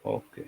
Ok.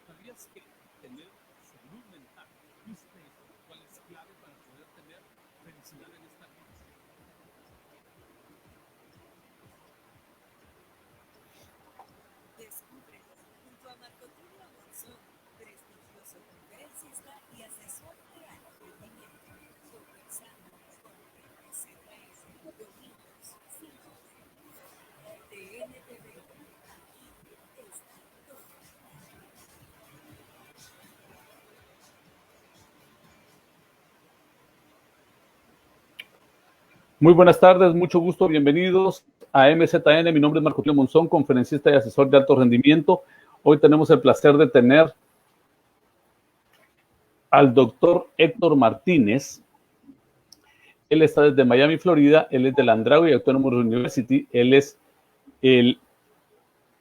¿Sabías que tener salud mental cuál es clave para poder tener felicidad en esta vida? Descubre junto a Marco Tulio Monzón, prestigioso conferencista y asesor de alto rendimiento, conversando con MZS domingos 5 de NTV. Aquí está todo. Muy buenas tardes, mucho gusto, bienvenidos a MZN. Mi nombre es Marco Tulio Monzón, conferencista y asesor de alto rendimiento. Hoy tenemos el placer de tener al doctor Héctor Martínez. Él está desde Miami, Florida. Él es de la Andrade Autonomous University. Él es el,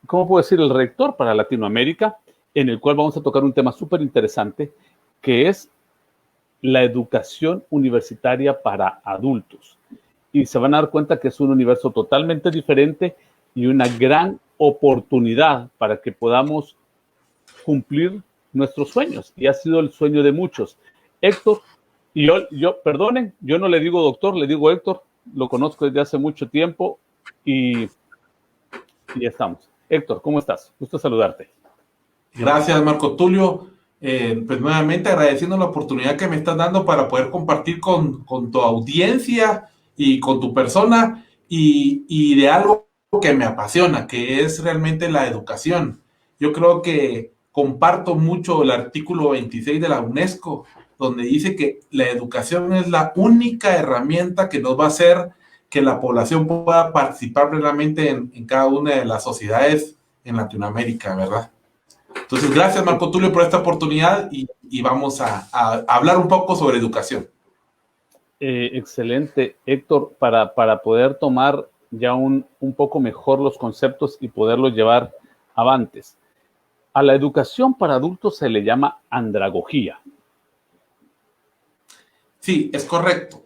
¿cómo puedo decir?, el rector para Latinoamérica, en el cual vamos a tocar un tema súper interesante, que es la educación universitaria para adultos. Y se van a dar cuenta que es un universo totalmente diferente y una gran oportunidad para que podamos cumplir nuestros sueños. Y ha sido el sueño de muchos. Héctor, y yo, perdonen, yo no le digo doctor, le digo Héctor, lo conozco desde hace mucho tiempo y ya estamos. Héctor, ¿cómo estás? Gusto saludarte. Gracias, Marco Tulio. Pues nuevamente agradeciendo la oportunidad que me estás dando para poder compartir con tu audiencia y con tu persona y de algo que me apasiona, que es realmente la educación. Yo creo que comparto mucho el artículo 26 de la UNESCO, donde dice que la educación es la única herramienta que nos va a hacer que la población pueda participar plenamente en cada una de las sociedades en Latinoamérica, ¿verdad? Entonces, gracias Marco Tulio por esta oportunidad y vamos a hablar un poco sobre educación. Excelente, Héctor, para poder tomar ya un poco mejor los conceptos y poderlos llevar avantes. A la educación para adultos se le llama andragogía. Sí, es correcto.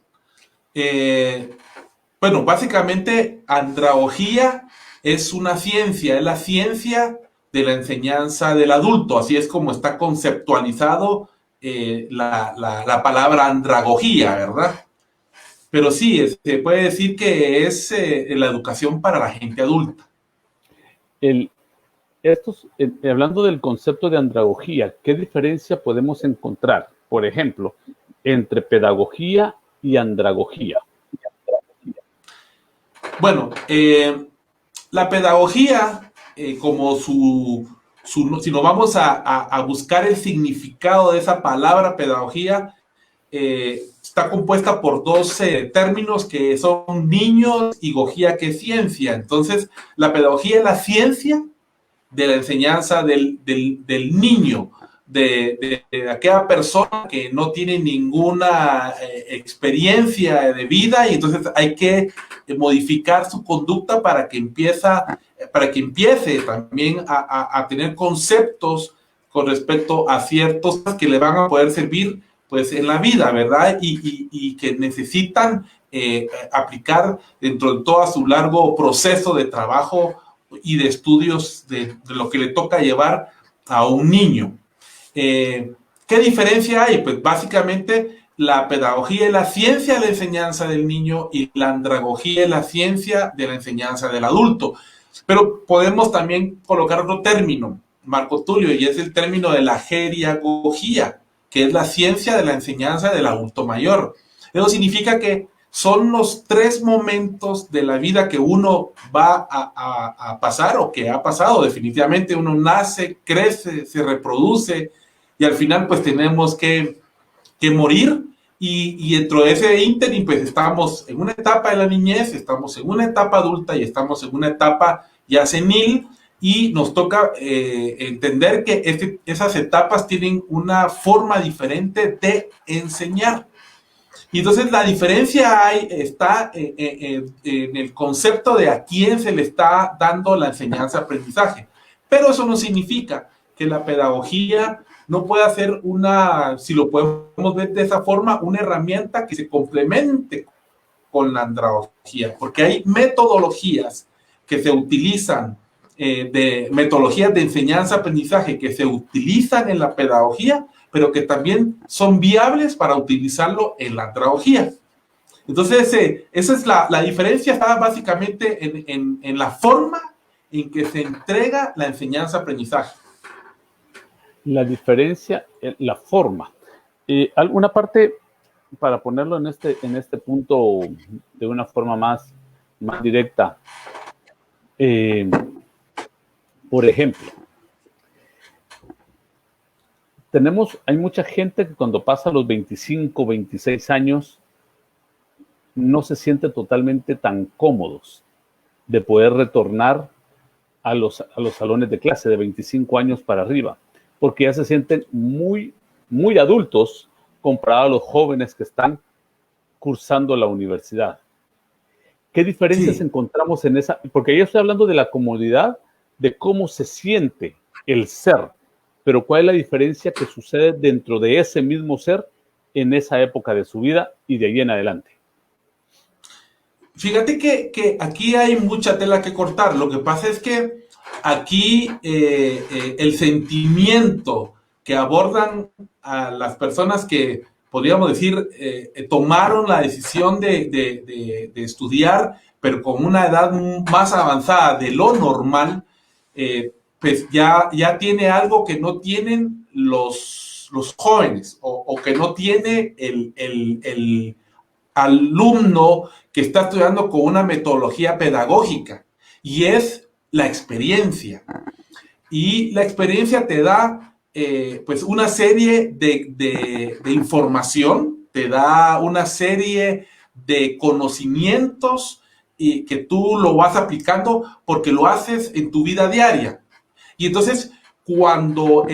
Bueno, básicamente andragogía es una ciencia, es la ciencia de la enseñanza del adulto, así es como está conceptualizado la palabra andragogía, ¿verdad? Pero sí, se puede decir que es la educación para la gente adulta. Hablando del concepto de andragogía, ¿qué diferencia podemos encontrar, por ejemplo, entre pedagogía y andragogía? Bueno, la pedagogía, como si nos vamos a buscar el significado de esa palabra pedagogía, está compuesta por dos términos que son niños y gogía, que es ciencia. Entonces, la pedagogía es la ciencia de la enseñanza del niño, de aquella persona que no tiene ninguna experiencia de vida y entonces hay que modificar su conducta para que empiece también a tener conceptos con respecto a ciertos que le van a poder servir pues en la vida, ¿verdad? Y que necesitan aplicar dentro de todo su largo proceso de trabajo y de estudios de lo que le toca llevar a un niño. ¿Qué diferencia hay? Pues básicamente la pedagogía es la ciencia de la enseñanza del niño y la andragogía es la ciencia de la enseñanza del adulto. Pero podemos también colocar otro término, Marco Tulio, y es el término de la geriagogía, que es la ciencia de la enseñanza del adulto mayor. Eso significa que son los 3 momentos de la vida que uno va a pasar o que ha pasado definitivamente. Uno nace, crece, se reproduce y al final pues tenemos que morir y dentro de ese ínterin pues estamos en una etapa de la niñez, estamos en una etapa adulta y estamos en una etapa ya senil y nos toca entender que esas etapas tienen una forma diferente de enseñar. Y entonces la diferencia está en el concepto de a quién se le está dando la enseñanza-aprendizaje. Pero eso no significa que la pedagogía no pueda ser si lo podemos ver de esa forma, una herramienta que se complemente con la andragogía, porque hay metodologías que se utilizan, metodologías de enseñanza-aprendizaje que se utilizan en la pedagogía, pero que también son viables para utilizarlo en la andragogía. Entonces, esa es la diferencia, está básicamente en la forma en que se entrega la enseñanza-aprendizaje. La diferencia, la forma. Alguna parte, para ponerlo en este punto de una forma más directa, por ejemplo, hay mucha gente que cuando pasa los 25, 26 años no se siente totalmente tan cómodos de poder retornar a los salones de clase de 25 años para arriba, porque ya se sienten muy, muy adultos comparado a los jóvenes que están cursando la universidad. ¿Qué diferencias encontramos en esa? Porque yo estoy hablando de la comodidad, de cómo se siente el ser, pero ¿cuál es la diferencia que sucede dentro de ese mismo ser en esa época de su vida y de ahí en adelante? Fíjate que aquí hay mucha tela que cortar. Lo que pasa es que aquí el sentimiento que abordan a las personas que, podríamos decir, tomaron la decisión de estudiar, pero con una edad más avanzada de lo normal, pues ya tiene algo que no tienen los jóvenes o que no tiene el alumno que está estudiando con una metodología pedagógica, y es la experiencia. Y la experiencia te da pues una serie de información, te da una serie de conocimientos y que tú lo vas aplicando porque lo haces en tu vida diaria. Y entonces, cuando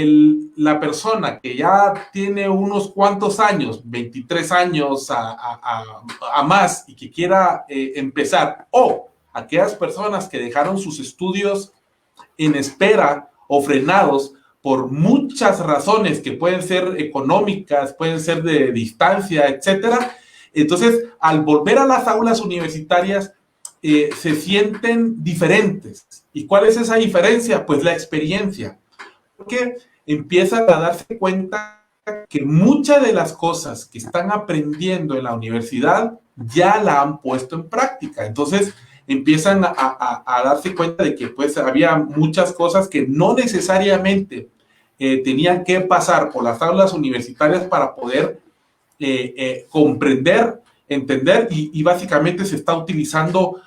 la persona que ya tiene unos cuantos años, 23 años a más, y que quiera empezar, o aquellas personas que dejaron sus estudios en espera o frenados por muchas razones que pueden ser económicas, pueden ser de distancia, etcétera. Entonces, al volver a las aulas universitarias, se sienten diferentes. ¿Y cuál es esa diferencia? Pues la experiencia. Porque empiezan a darse cuenta que muchas de las cosas que están aprendiendo en la universidad ya la han puesto en práctica. Entonces empiezan a darse cuenta de que pues había muchas cosas que no necesariamente tenían que pasar por las aulas universitarias para poder comprender, entender, y básicamente se está utilizando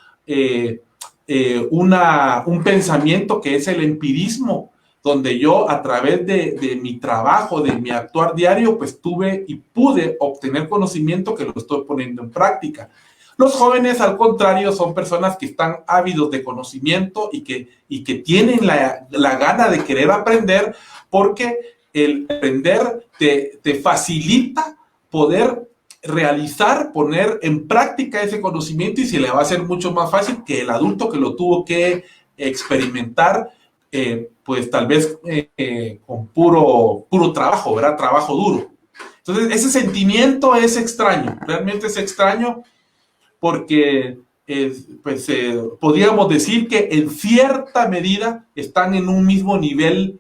un pensamiento que es el empirismo, donde yo a través de mi trabajo, de mi actuar diario, pues tuve y pude obtener conocimiento que lo estoy poniendo en práctica. Los jóvenes, al contrario, son personas que están ávidos de conocimiento y que tienen la gana de querer aprender, porque el aprender te facilita poder realizar, poner en práctica ese conocimiento, y se le va a hacer mucho más fácil que el adulto que lo tuvo que experimentar, pues tal vez con puro trabajo, ¿verdad? Trabajo duro. Entonces, ese sentimiento es extraño, realmente es extraño porque podríamos decir que en cierta medida están en un mismo nivel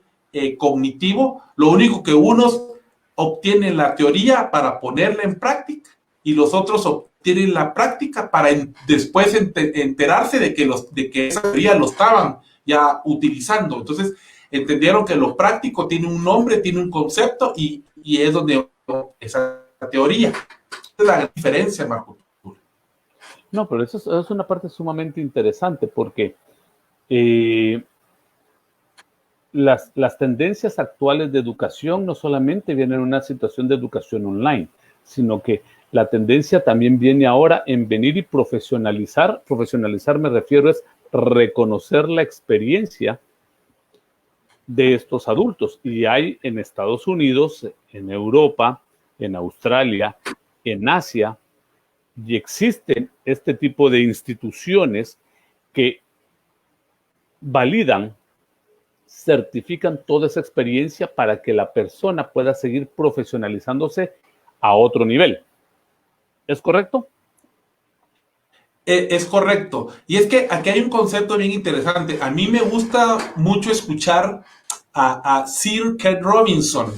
cognitivo. Lo único que unos obtienen la teoría para ponerla en práctica y los otros obtienen la práctica para después enterarse de que esa teoría lo estaban ya utilizando. Entonces, entendieron que lo práctico tiene un nombre, tiene un concepto y es donde esa teoría. Esa es la diferencia, Marco. No, pero eso es una parte sumamente interesante porque las tendencias actuales de educación no solamente vienen en una situación de educación online, sino que la tendencia también viene ahora en venir y profesionalizar. Profesionalizar me refiero es reconocer la experiencia de estos adultos. Y hay en Estados Unidos, en Europa, en Australia, en Asia, y existen este tipo de instituciones que validan, certifican toda esa experiencia para que la persona pueda seguir profesionalizándose a otro nivel. ¿Es correcto? Es correcto. Y es que aquí hay un concepto bien interesante. A mí me gusta mucho escuchar a Sir Ken Robinson.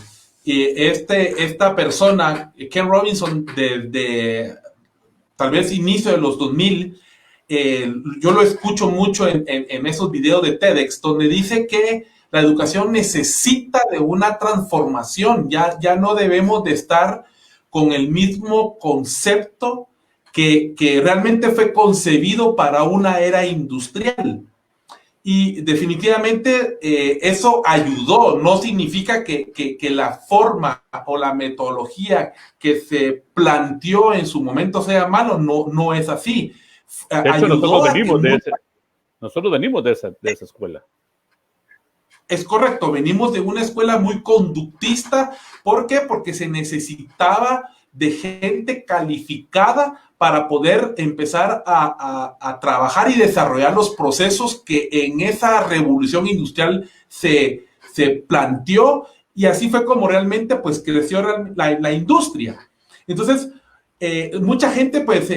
Esta persona, Ken Robinson, de tal vez inicio de los 2000, yo lo escucho mucho en esos videos de TEDx, donde dice que la educación necesita de una transformación. Ya no debemos de estar con el mismo concepto que realmente fue concebido para una era industrial. Y definitivamente eso ayudó. No significa que la forma o la metodología que se planteó en su momento sea malo, no es así. De hecho, nosotros venimos de esa escuela. Es correcto, venimos de una escuela muy conductista. ¿Por qué? Porque se necesitaba de gente calificada para poder empezar a trabajar y desarrollar los procesos que en esa revolución industrial se planteó, y así fue como realmente pues creció la industria. Entonces, mucha gente pues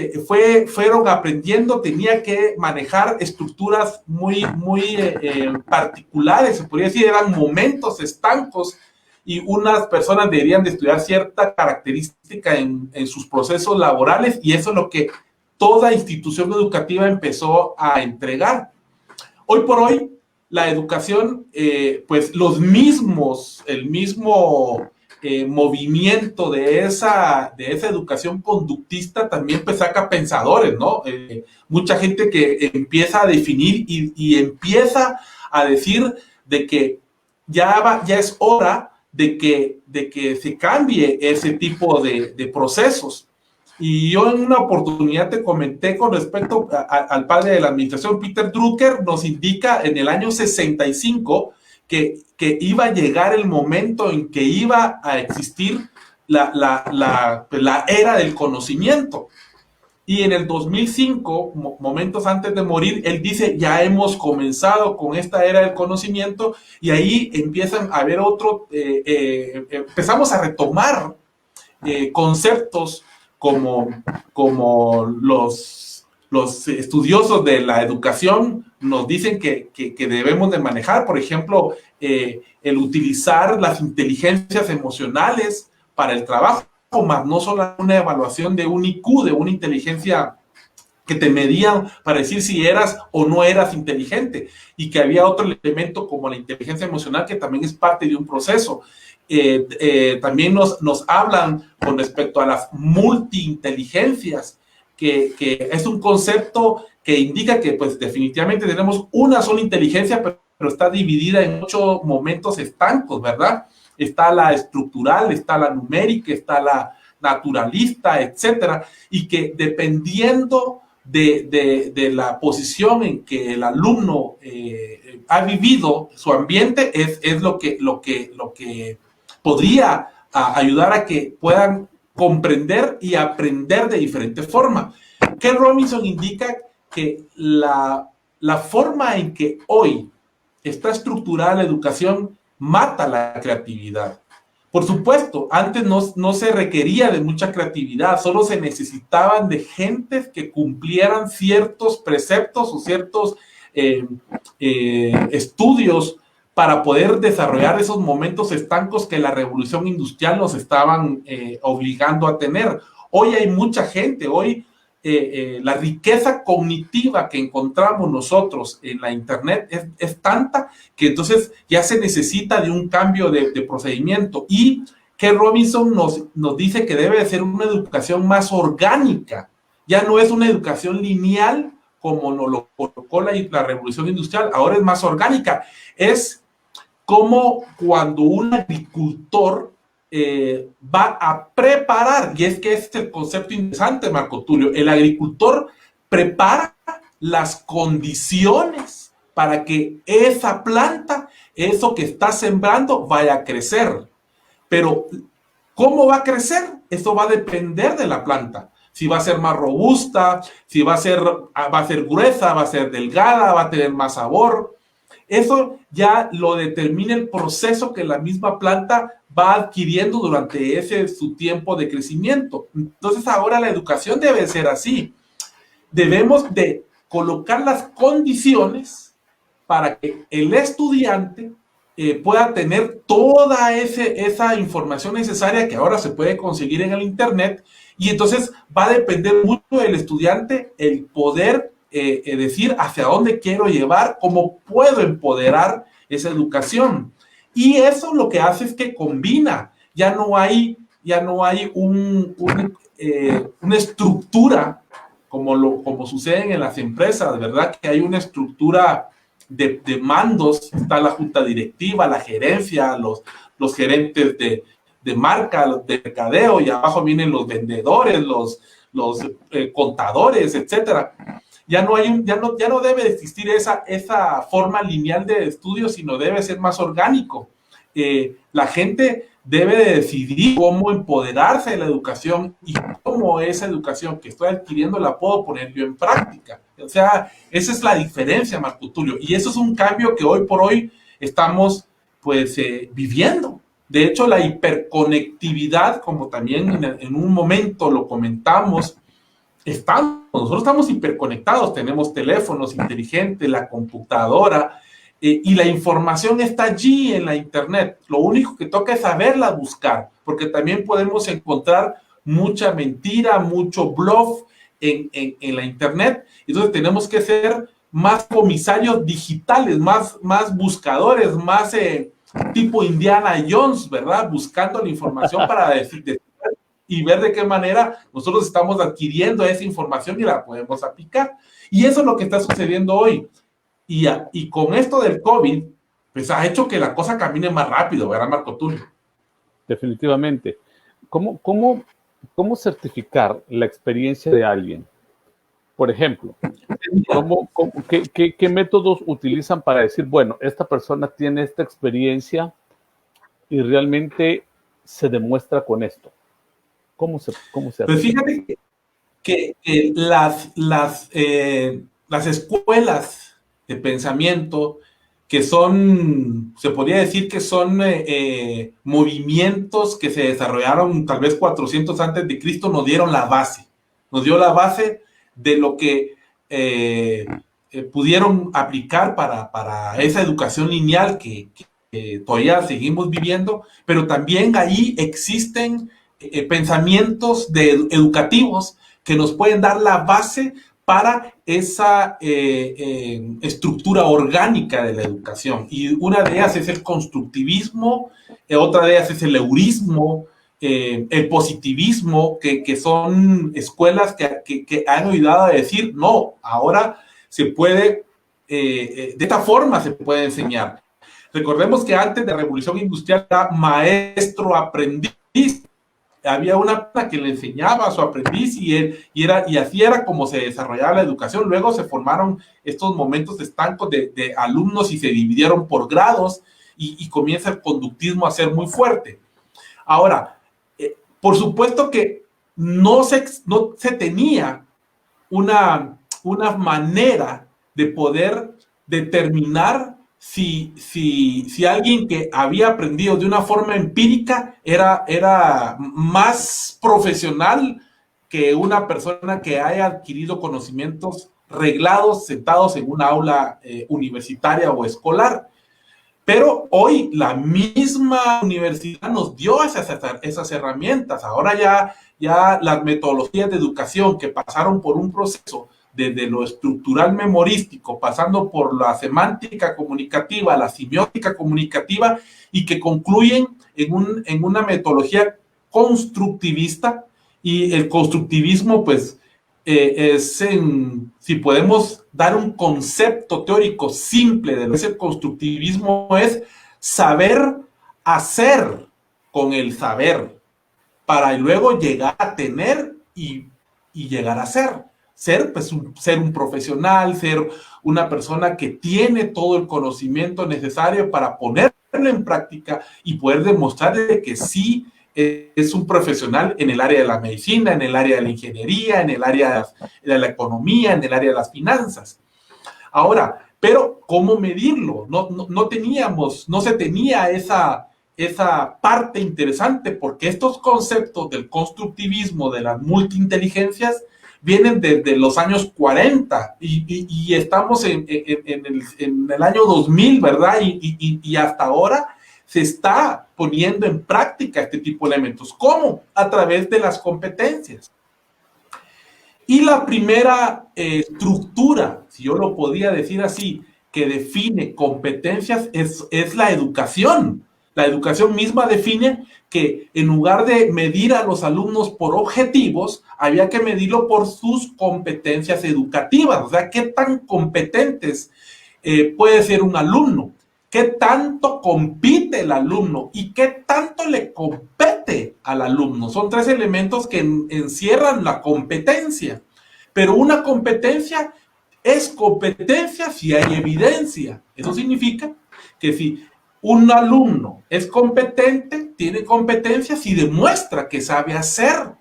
fueron aprendiendo, tenía que manejar estructuras muy particulares, se podría decir, eran momentos estancos, y unas personas deberían de estudiar cierta característica en sus procesos laborales, y eso es lo que toda institución educativa empezó a entregar. Hoy por hoy, la educación, pues el mismo movimiento de esa educación conductista también pues saca pensadores, ¿no? Mucha gente que empieza a definir y empieza a decir de que ya es hora de que se cambie ese tipo de procesos. Y yo en una oportunidad te comenté con respecto al padre de la administración, Peter Drucker, nos indica en el año 65 que iba a llegar el momento en que iba a existir la era del conocimiento. Y en el 2005, momentos antes de morir, él dice, ya hemos comenzado con esta era del conocimiento, y ahí empiezan a haber empezamos a retomar conceptos como los estudiosos de la educación nos dicen que debemos de manejar, por ejemplo, el utilizar las inteligencias emocionales para el trabajo, más no solo una evaluación de un IQ, de una inteligencia que te medían para decir si eras o no eras inteligente, y que había otro elemento como la inteligencia emocional que también es parte de un proceso. También nos hablan con respecto a las multiinteligencias, que es un concepto que indica que pues definitivamente tenemos una sola inteligencia, pero está dividida en 8 momentos estancos, ¿verdad? Está la estructural, está la numérica, está la naturalista, etcétera, y que dependiendo de la posición en que el alumno ha vivido su ambiente, es lo que podría ayudar a que puedan comprender y aprender de diferente forma. Ken Robinson indica que la forma en que hoy está estructurada la educación mata la creatividad. Por supuesto, antes no se requería de mucha creatividad, solo se necesitaban de gentes que cumplieran ciertos preceptos o ciertos estudios para poder desarrollar esos momentos estancos que la revolución industrial nos estaban obligando a tener. Hoy hay mucha gente, hoy la riqueza cognitiva que encontramos nosotros en la internet es tanta que entonces ya se necesita de un cambio de procedimiento. Y que Robinson nos dice que debe de ser una educación más orgánica, ya no es una educación lineal como nos lo colocó la revolución industrial, ahora es más orgánica. Es como cuando un agricultor va a preparar, y es que este es el concepto interesante, Marco Tulio, el agricultor prepara las condiciones para que esa planta, eso que está sembrando, vaya a crecer. Pero, ¿cómo va a crecer? Eso va a depender de la planta. Si va a ser más robusta, si va a ser gruesa, va a ser delgada, va a tener más sabor. Eso ya lo determina el proceso que la misma planta va adquiriendo durante su tiempo de crecimiento. Entonces ahora la educación debe ser así. Debemos de colocar las condiciones para que el estudiante pueda tener toda esa información necesaria que ahora se puede conseguir en el internet, y entonces va a depender mucho del estudiante el poder decir hacia dónde quiero llevar, cómo puedo empoderar esa educación. Y eso lo que hace es que combina, ya no hay una estructura como sucede en las empresas, ¿verdad? Que hay una estructura de mandos, está la junta directiva, la gerencia, los gerentes de marca, los de mercadeo, y abajo vienen los vendedores, los contadores, etcétera. Ya no debe de existir esa forma lineal de estudio, sino debe ser más orgánico. La gente debe de decidir cómo empoderarse de la educación y cómo esa educación que estoy adquiriendo la puedo poner yo en práctica. O sea, esa es la diferencia, Marco Tulio, y eso es un cambio que hoy por hoy estamos pues viviendo. De hecho, la hiperconectividad, como también en un momento lo comentamos, nosotros estamos hiperconectados, tenemos teléfonos inteligentes, la computadora, y la información está allí en la internet. Lo único que toca es saberla buscar, porque también podemos encontrar mucha mentira, mucho bluff en la internet. Entonces tenemos que ser más comisarios digitales, más buscadores, más tipo Indiana Jones, ¿verdad? Buscando la información para decir y ver de qué manera nosotros estamos adquiriendo esa información y la podemos aplicar. Y eso es lo que está sucediendo hoy. Y con esto del COVID, pues ha hecho que la cosa camine más rápido, ¿verdad, Marco Tulio? Definitivamente. ¿Cómo certificar la experiencia de alguien? Por ejemplo, ¿qué métodos utilizan para decir, bueno, esta persona tiene esta experiencia y realmente se demuestra con esto? ¿Cómo se hace? Pues fíjate que las escuelas de pensamiento, que se podría decir que son movimientos que se desarrollaron tal vez 400 antes de Cristo, nos dio la base de lo que pudieron aplicar para esa educación lineal que todavía seguimos viviendo, pero también ahí existen pensamientos educativos que nos pueden dar la base para esa estructura orgánica de la educación. Y una de ellas es el constructivismo, otra de ellas es el heurismo, el positivismo, que son escuelas que han ayudado a decir, no, ahora se puede, de esta forma se puede enseñar. Recordemos que antes de la Revolución Industrial era maestro-aprendiz. Había una que le enseñaba a su aprendiz y así era como se desarrollaba la educación. Luego se formaron estos momentos estancos de alumnos y se dividieron por grados y comienza el conductismo a ser muy fuerte. Ahora, por supuesto que no se tenía una manera de poder determinar si alguien que había aprendido de una forma empírica era más profesional que una persona que haya adquirido conocimientos reglados sentados en una aula universitaria o escolar. Pero hoy la misma universidad nos dio esas herramientas. Ahora ya las metodologías de educación que pasaron por un proceso desde lo estructural memorístico, pasando por la semántica comunicativa, la semiótica comunicativa, y que concluyen en una metodología constructivista. Y el constructivismo, pues, si podemos dar un concepto teórico simple de lo que es el constructivismo, es saber hacer con el saber, para luego llegar a tener y llegar a ser. Pues, ser un profesional, ser una persona que tiene todo el conocimiento necesario para ponerlo en práctica y poder demostrarle que sí es un profesional en el área de la medicina, en el área de la ingeniería, en el área de la economía, en el área de las finanzas. Ahora, pero ¿cómo medirlo? No se tenía esa parte interesante, porque estos conceptos del constructivismo, de las multiinteligencias, vienen desde los años 40 y estamos en el año 2000, ¿verdad? Y hasta ahora se está poniendo en práctica este tipo de elementos. ¿Cómo? A través de las competencias. Y la primera estructura, si yo lo podía decir así, que define competencias es la educación. La educación misma define que en lugar de medir a los alumnos por objetivos, había que medirlo por sus competencias educativas. O sea, qué tan competentes puede ser un alumno, qué tanto compite el alumno y qué tanto le compete al alumno. Son tres elementos que encierran la competencia. Pero una competencia es competencia si hay evidencia. Eso significa que si un alumno es competente, tiene competencia si demuestra que sabe hacer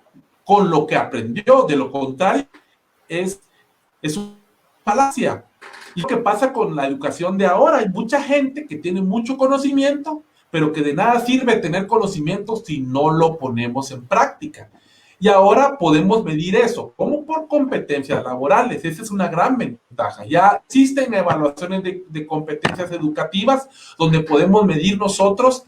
con lo que aprendió. De lo contrario, es una falacia. Y lo que pasa con la educación de ahora, hay mucha gente que tiene mucho conocimiento, pero que de nada sirve tener conocimiento si no lo ponemos en práctica. Y ahora podemos medir eso, como por competencias laborales. Esa es una gran ventaja. Ya existen evaluaciones de competencias educativas donde podemos medir nosotros.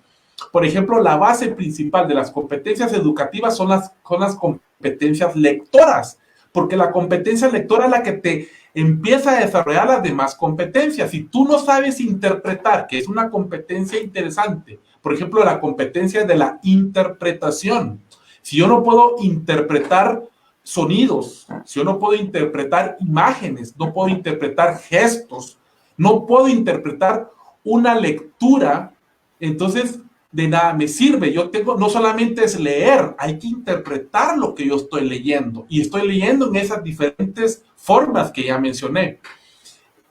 Por ejemplo, la base principal de las competencias educativas son las competencias lectoras, porque la competencia lectora es la que te empieza a desarrollar las demás competencias. Si tú no sabes interpretar, que es una competencia interesante, por ejemplo, la competencia de la interpretación. Si yo no puedo interpretar sonidos, si yo no puedo interpretar imágenes, no puedo interpretar gestos, no puedo interpretar una lectura, entonces de nada me sirve. No solamente es leer, hay que interpretar lo que yo estoy leyendo. Y estoy leyendo en esas diferentes formas que ya mencioné.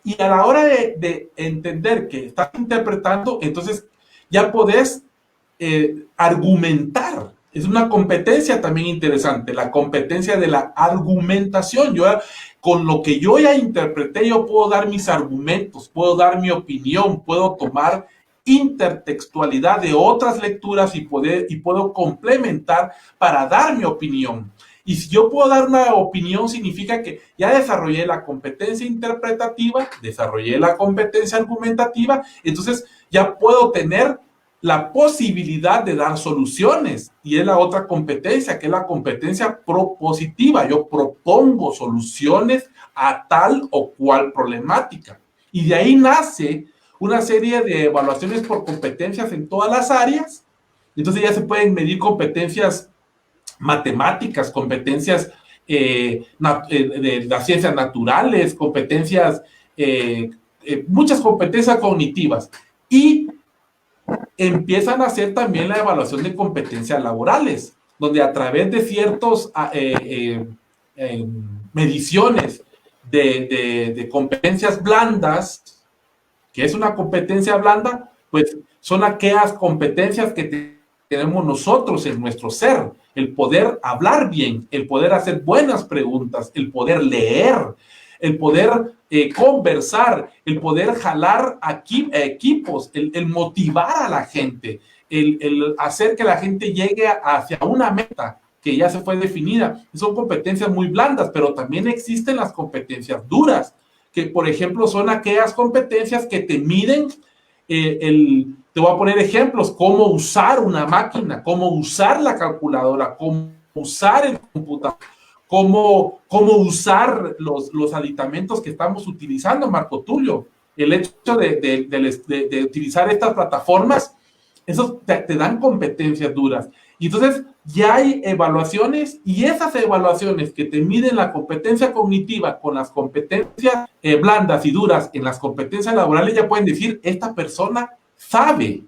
Y a la hora de entender que estás interpretando, entonces ya podés argumentar. Es una competencia también interesante, la competencia de la argumentación. Con lo que yo ya interpreté, yo puedo dar mis argumentos, puedo dar mi opinión, puedo tomar intertextualidad de otras lecturas y puedo complementar para dar mi opinión. Y si yo puedo dar una opinión, significa que ya desarrollé la competencia interpretativa, desarrollé la competencia argumentativa, entonces ya puedo tener la posibilidad de dar soluciones. Y es la otra competencia, que es la competencia propositiva. Yo propongo soluciones a tal o cual problemática. Y de ahí nace una serie de evaluaciones por competencias en todas las áreas. Entonces ya se pueden medir competencias matemáticas, competencias de las ciencias naturales, competencias, muchas competencias cognitivas. Y empiezan a hacer también la evaluación de competencias laborales, donde a través de ciertas mediciones de competencias blandas, que es una competencia blanda, pues son aquellas competencias que tenemos nosotros en nuestro ser, el poder hablar bien, el poder hacer buenas preguntas, el poder leer, el poder conversar, el poder jalar equipos, el motivar a la gente, el hacer que la gente llegue hacia una meta que ya se fue definida. Son competencias muy blandas, pero también existen las competencias duras, que por ejemplo son aquellas competencias que te miden te voy a poner ejemplos, cómo usar una máquina, cómo usar la calculadora, cómo usar el computador, cómo usar los aditamentos que estamos utilizando, Marco Tulio. El hecho de utilizar estas plataformas, esos te dan competencias duras. Y entonces ya hay evaluaciones, y esas evaluaciones que te miden la competencia cognitiva con las competencias blandas y duras en las competencias laborales, ya pueden decir, esta persona sabe,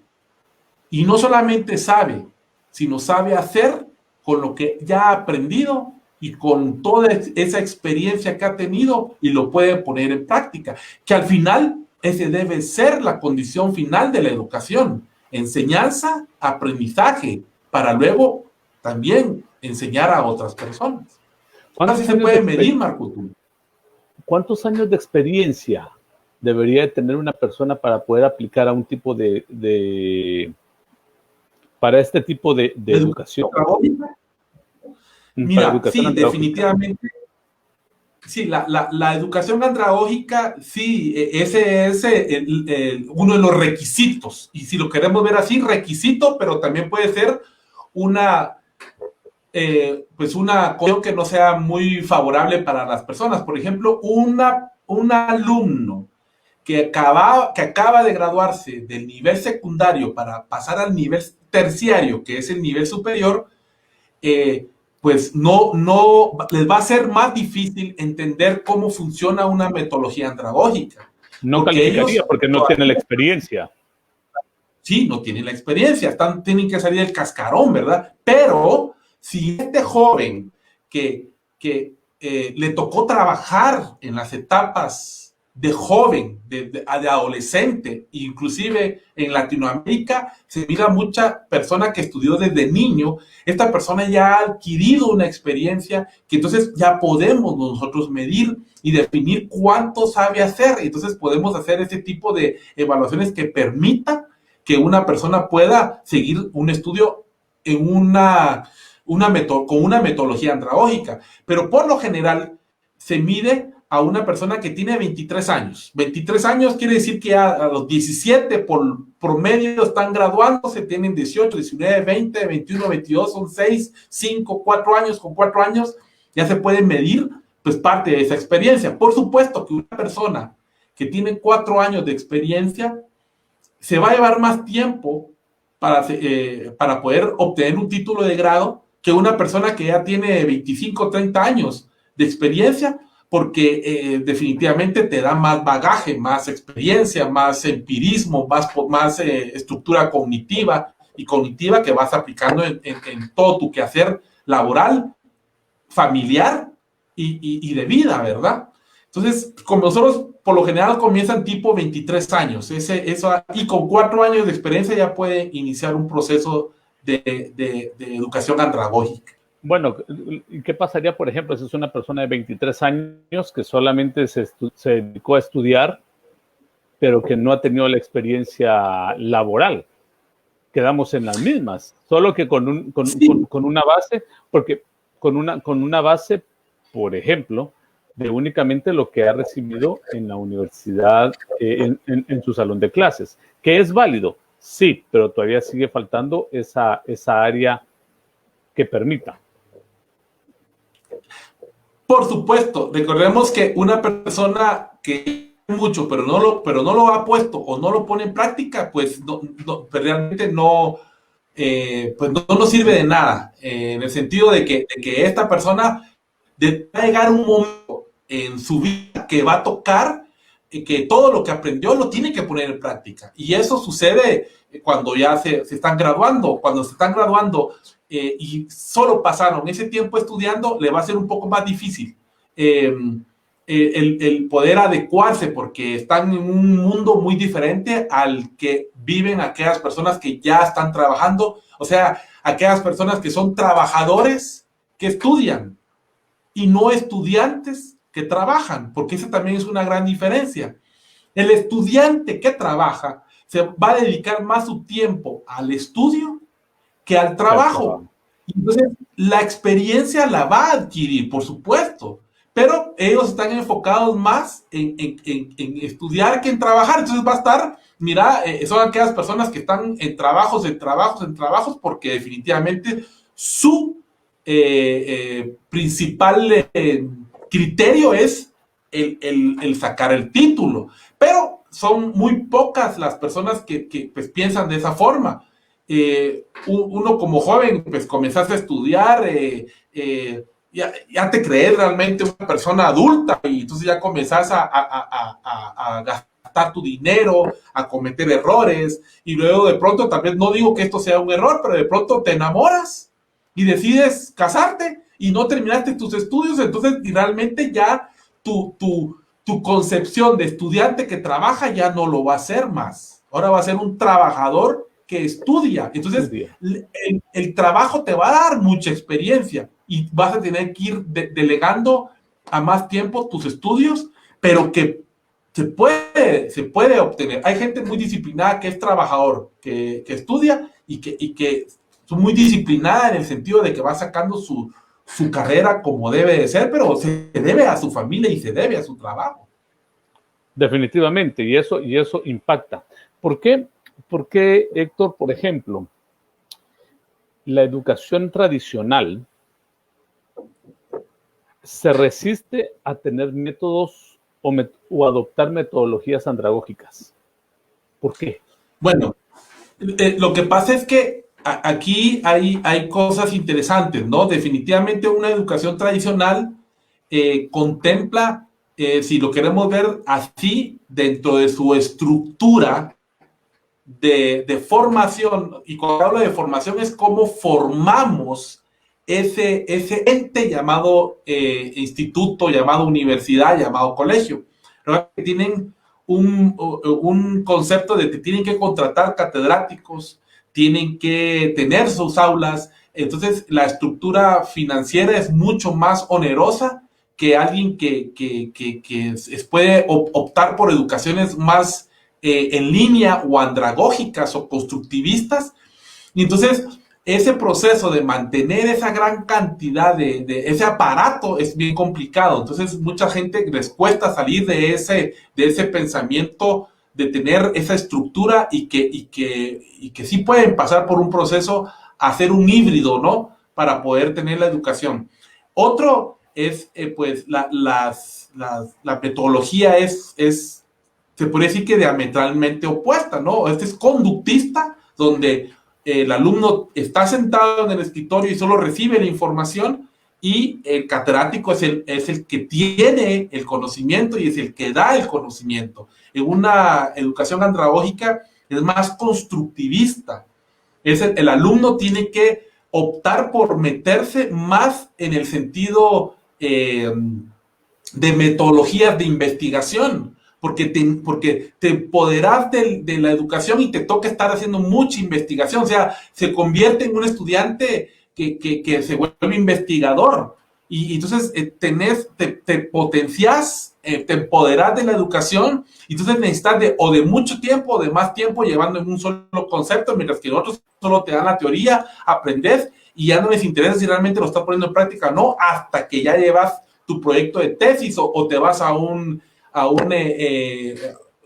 y no solamente sabe, sino sabe hacer con lo que ya ha aprendido y con toda esa experiencia que ha tenido, y lo puede poner en práctica, que al final ese debe ser la condición final de la educación: enseñanza, aprendizaje, para luego también enseñar a otras personas. Así se puede medir, Marco Tulio. ¿Cuántos años de experiencia debería de tener una persona para poder aplicar a un tipo para este tipo de educación? Mira, educación sí, definitivamente. Sí, la educación andragógica, sí, ese es uno de los requisitos. Y si lo queremos ver así, requisito, pero también puede ser una cuestión que no sea muy favorable para las personas. Por ejemplo, un alumno que acaba de graduarse del nivel secundario para pasar al nivel terciario, que es el nivel superior, pues no les va a ser más difícil entender cómo funciona una metodología andragógica. No calificaría porque no tiene la experiencia. Sí, no tienen la experiencia, tienen que salir del cascarón, ¿verdad? Pero si este joven que le tocó trabajar en las etapas de joven, de adolescente, inclusive en Latinoamérica, se mira mucha persona que estudió desde niño, esta persona ya ha adquirido una experiencia que entonces ya podemos nosotros medir y definir cuánto sabe hacer. Entonces podemos hacer ese tipo de evaluaciones que permitan que una persona pueda seguir un estudio en con una metodología andragógica. Pero por lo general se mide a una persona que tiene 23 años. 23 años quiere decir que a los 17 por promedio están graduándose, tienen 18, 19, 20, 21, 22, son 6, 5, 4 años. Con 4 años ya se puede medir pues parte de esa experiencia. Por supuesto que una persona que tiene 4 años de experiencia se va a llevar más tiempo para poder obtener un título de grado que una persona que ya tiene 25, 30 años de experiencia, porque definitivamente te da más bagaje, más experiencia, más empirismo, más estructura cognitiva que vas aplicando en todo tu quehacer laboral, familiar y de vida, ¿verdad? Entonces, como nosotros por lo general comienzan tipo 23 años, y con 4 años de experiencia ya puede iniciar un proceso de educación andragógica. Bueno, ¿qué pasaría, por ejemplo, si es una persona de 23 años que solamente se dedicó a estudiar, pero que no ha tenido la experiencia laboral? Quedamos en las mismas, solo que con una base, porque con una base, por ejemplo, de únicamente lo que ha recibido en la universidad, en su salón de clases, que es válido, sí, pero todavía sigue faltando esa área que permita. Por supuesto, recordemos que una persona que mucho, pero no lo ha puesto o no lo pone en práctica, pues realmente no nos sirve de nada, en el sentido de que esta persona va a llegar un momento en su vida que va a tocar que todo lo que aprendió lo tiene que poner en práctica. Y eso sucede cuando ya se están graduando. Cuando se están graduando y solo pasaron ese tiempo estudiando, le va a ser un poco más difícil el poder adecuarse, porque están en un mundo muy diferente al que viven aquellas personas que ya están trabajando, o sea, aquellas personas que son trabajadores que estudian y no estudiantes que trabajan, porque esa también es una gran diferencia. El estudiante que trabaja se va a dedicar más su tiempo al estudio que al trabajo. Entonces, la experiencia la va a adquirir, por supuesto, pero ellos están enfocados más en estudiar que en trabajar. Entonces va a estar, mira, son aquellas personas que están en trabajos, porque definitivamente su principal criterio es el sacar el título. Pero son muy pocas las personas que pues, piensan de esa forma. Uno como joven, pues comenzaste a estudiar, ya te crees realmente una persona adulta y entonces ya comenzás a gastar tu dinero, a cometer errores y luego de pronto, tal vez no digo que esto sea un error, pero de pronto te enamoras y decides casarte y no terminaste tus estudios, entonces realmente ya tu concepción de estudiante que trabaja ya no lo va a ser más. Ahora va a ser un trabajador que estudia. Entonces, el trabajo te va a dar mucha experiencia y vas a tener que ir delegando a más tiempo tus estudios, pero que se puede obtener. Hay gente muy disciplinada que es trabajador, que estudia y que es muy disciplinada en el sentido de que va sacando su carrera como debe de ser, pero se debe a su familia y se debe a su trabajo. Definitivamente, y eso impacta. ¿Por qué? Porque, Héctor, por ejemplo, la educación tradicional se resiste a tener métodos o adoptar metodologías andragógicas. ¿Por qué? Bueno, lo que pasa es que aquí hay cosas interesantes, ¿no? Definitivamente una educación tradicional contempla, si lo queremos ver así, dentro de su estructura de formación, y cuando hablo de formación es cómo formamos ese ente llamado instituto, llamado universidad, llamado colegio. ¿No? Tienen un concepto de que tienen que contratar catedráticos, tienen que tener sus aulas, entonces la estructura financiera es mucho más onerosa que alguien que puede optar por educaciones más en línea o andragógicas o constructivistas. Y entonces ese proceso de mantener esa gran cantidad de ese aparato es bien complicado. Entonces mucha gente les cuesta salir de ese pensamiento de tener esa estructura y que sí pueden pasar por un proceso a hacer un híbrido, ¿no? Para poder tener la educación. Otro es, pues, la metodología es se podría decir que diametralmente opuesta, ¿no? Este es conductista, donde el alumno está sentado en el escritorio y solo recibe la información, y el catedrático es el que tiene el conocimiento y es el que da el conocimiento. En una educación andragógica es más constructivista. El alumno tiene que optar por meterse más en el sentido de metodologías de investigación, porque te empoderas de la educación y te toca estar haciendo mucha investigación, o sea, se convierte en un estudiante que se vuelve investigador, y entonces te potencias, te empoderas de la educación, y entonces necesitas de mucho tiempo o de más tiempo llevando en un solo concepto, mientras que otros solo te dan la teoría, aprendes, y ya no les interesa si realmente lo estás poniendo en práctica o no, hasta que ya llevas tu proyecto de tesis o te vas a un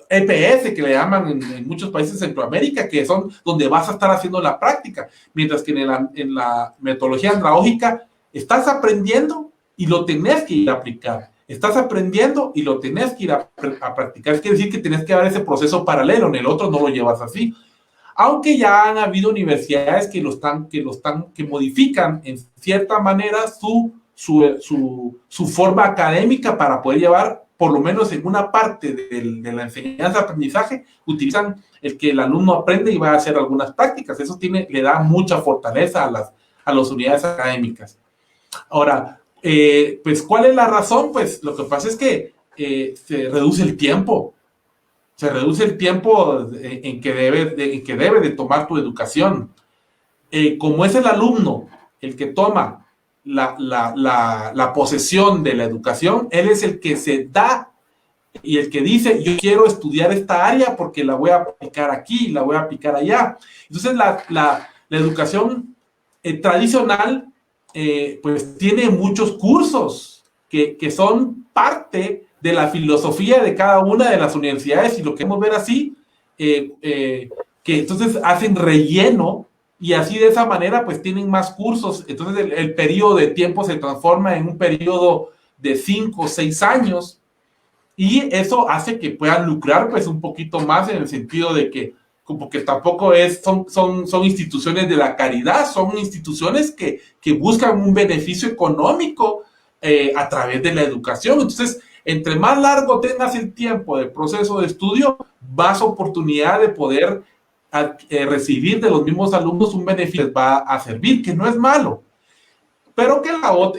EPS, que le llaman en muchos países de Centroamérica, que son donde vas a estar haciendo la práctica, mientras que en la metodología andragógica estás aprendiendo y lo tenés que ir a aplicar, estás aprendiendo y lo tenés que ir a practicar. Es decir, que tenés que dar ese proceso paralelo, en el otro no lo llevas así, aunque ya han habido universidades que modifican en cierta manera su forma académica para poder llevar, por lo menos en una parte de la enseñanza-aprendizaje, utilizan el que el alumno aprende y va a hacer algunas prácticas. Eso le da mucha fortaleza a las unidades académicas. Ahora, pues, ¿cuál es la razón? Pues lo que pasa es que se reduce el tiempo. Se reduce el tiempo en que debe de tomar tu educación. Como es el alumno el que toma la posesión de la educación, él es el que se da y el que dice, yo quiero estudiar esta área porque la voy a aplicar aquí, la voy a aplicar allá. Entonces, la educación tradicional, pues tiene muchos cursos que son parte de la filosofía de cada una de las universidades, y lo queremos ver así, que entonces hacen relleno, y así de esa manera pues tienen más cursos. Entonces el periodo de tiempo se transforma en un periodo de 5 o 6 años, y eso hace que puedan lucrar pues un poquito más, en el sentido de que como que tampoco son instituciones de la caridad, son instituciones que buscan un beneficio económico a través de la educación. Entonces, entre más largo tengas el tiempo del proceso de estudio, más oportunidad de poder recibir de los mismos alumnos un beneficio les va a servir, que no es malo, pero que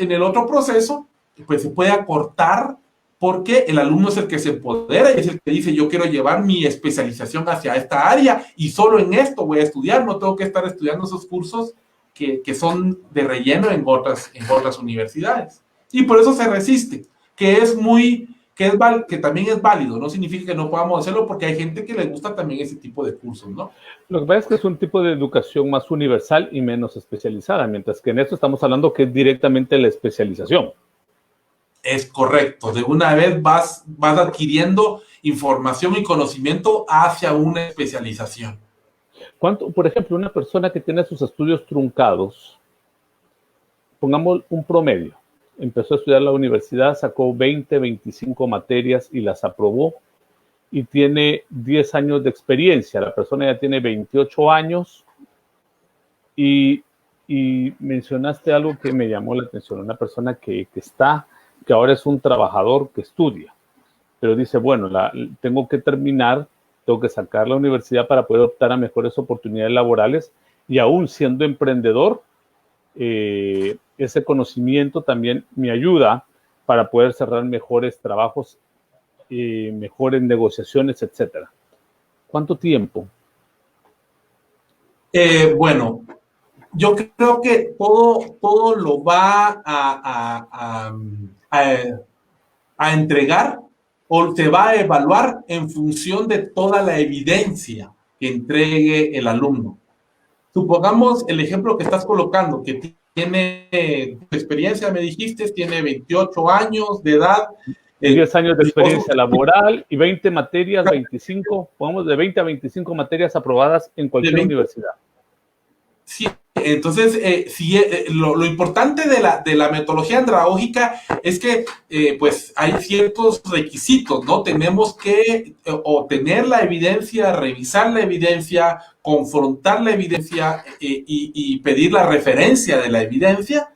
en el otro proceso pues se puede acortar, porque el alumno es el que se empodera y es el que dice, yo quiero llevar mi especialización hacia esta área y solo en esto voy a estudiar, no tengo que estar estudiando esos cursos que son de relleno en otras universidades. Y por eso se resiste, que también es válido. No significa que no podamos hacerlo, porque hay gente que le gusta también ese tipo de cursos, ¿no? Lo que pasa es que es un tipo de educación más universal y menos especializada, mientras que en esto estamos hablando que es directamente la especialización. Es correcto. De una vez vas adquiriendo información y conocimiento hacia una especialización. Por ejemplo, una persona que tiene sus estudios truncados, pongamos un promedio, empezó a estudiar la universidad, sacó 20, 25 materias y las aprobó, y tiene 10 años de experiencia. La persona ya tiene 28 años y mencionaste algo que me llamó la atención. Una persona que ahora es un trabajador que estudia, pero dice, bueno, tengo que terminar, tengo que sacar la universidad para poder optar a mejores oportunidades laborales, y aún siendo emprendedor, ese conocimiento también me ayuda para poder cerrar mejores trabajos, mejores negociaciones, etcétera. ¿Cuánto tiempo? Bueno, yo creo que todo lo va a entregar, o se va a evaluar en función de toda la evidencia que entregue el alumno. Supongamos el ejemplo que estás colocando, que tiene experiencia, me dijiste, tiene 28 años de edad. 10 años de experiencia laboral y 20 materias, 25, pongamos de 20 a 25 materias aprobadas en cualquier universidad. Sí, entonces, lo importante de la metodología andragógica es que pues hay ciertos requisitos, ¿no? Tenemos que obtener la evidencia, revisar la evidencia, confrontar la evidencia y pedir la referencia de la evidencia,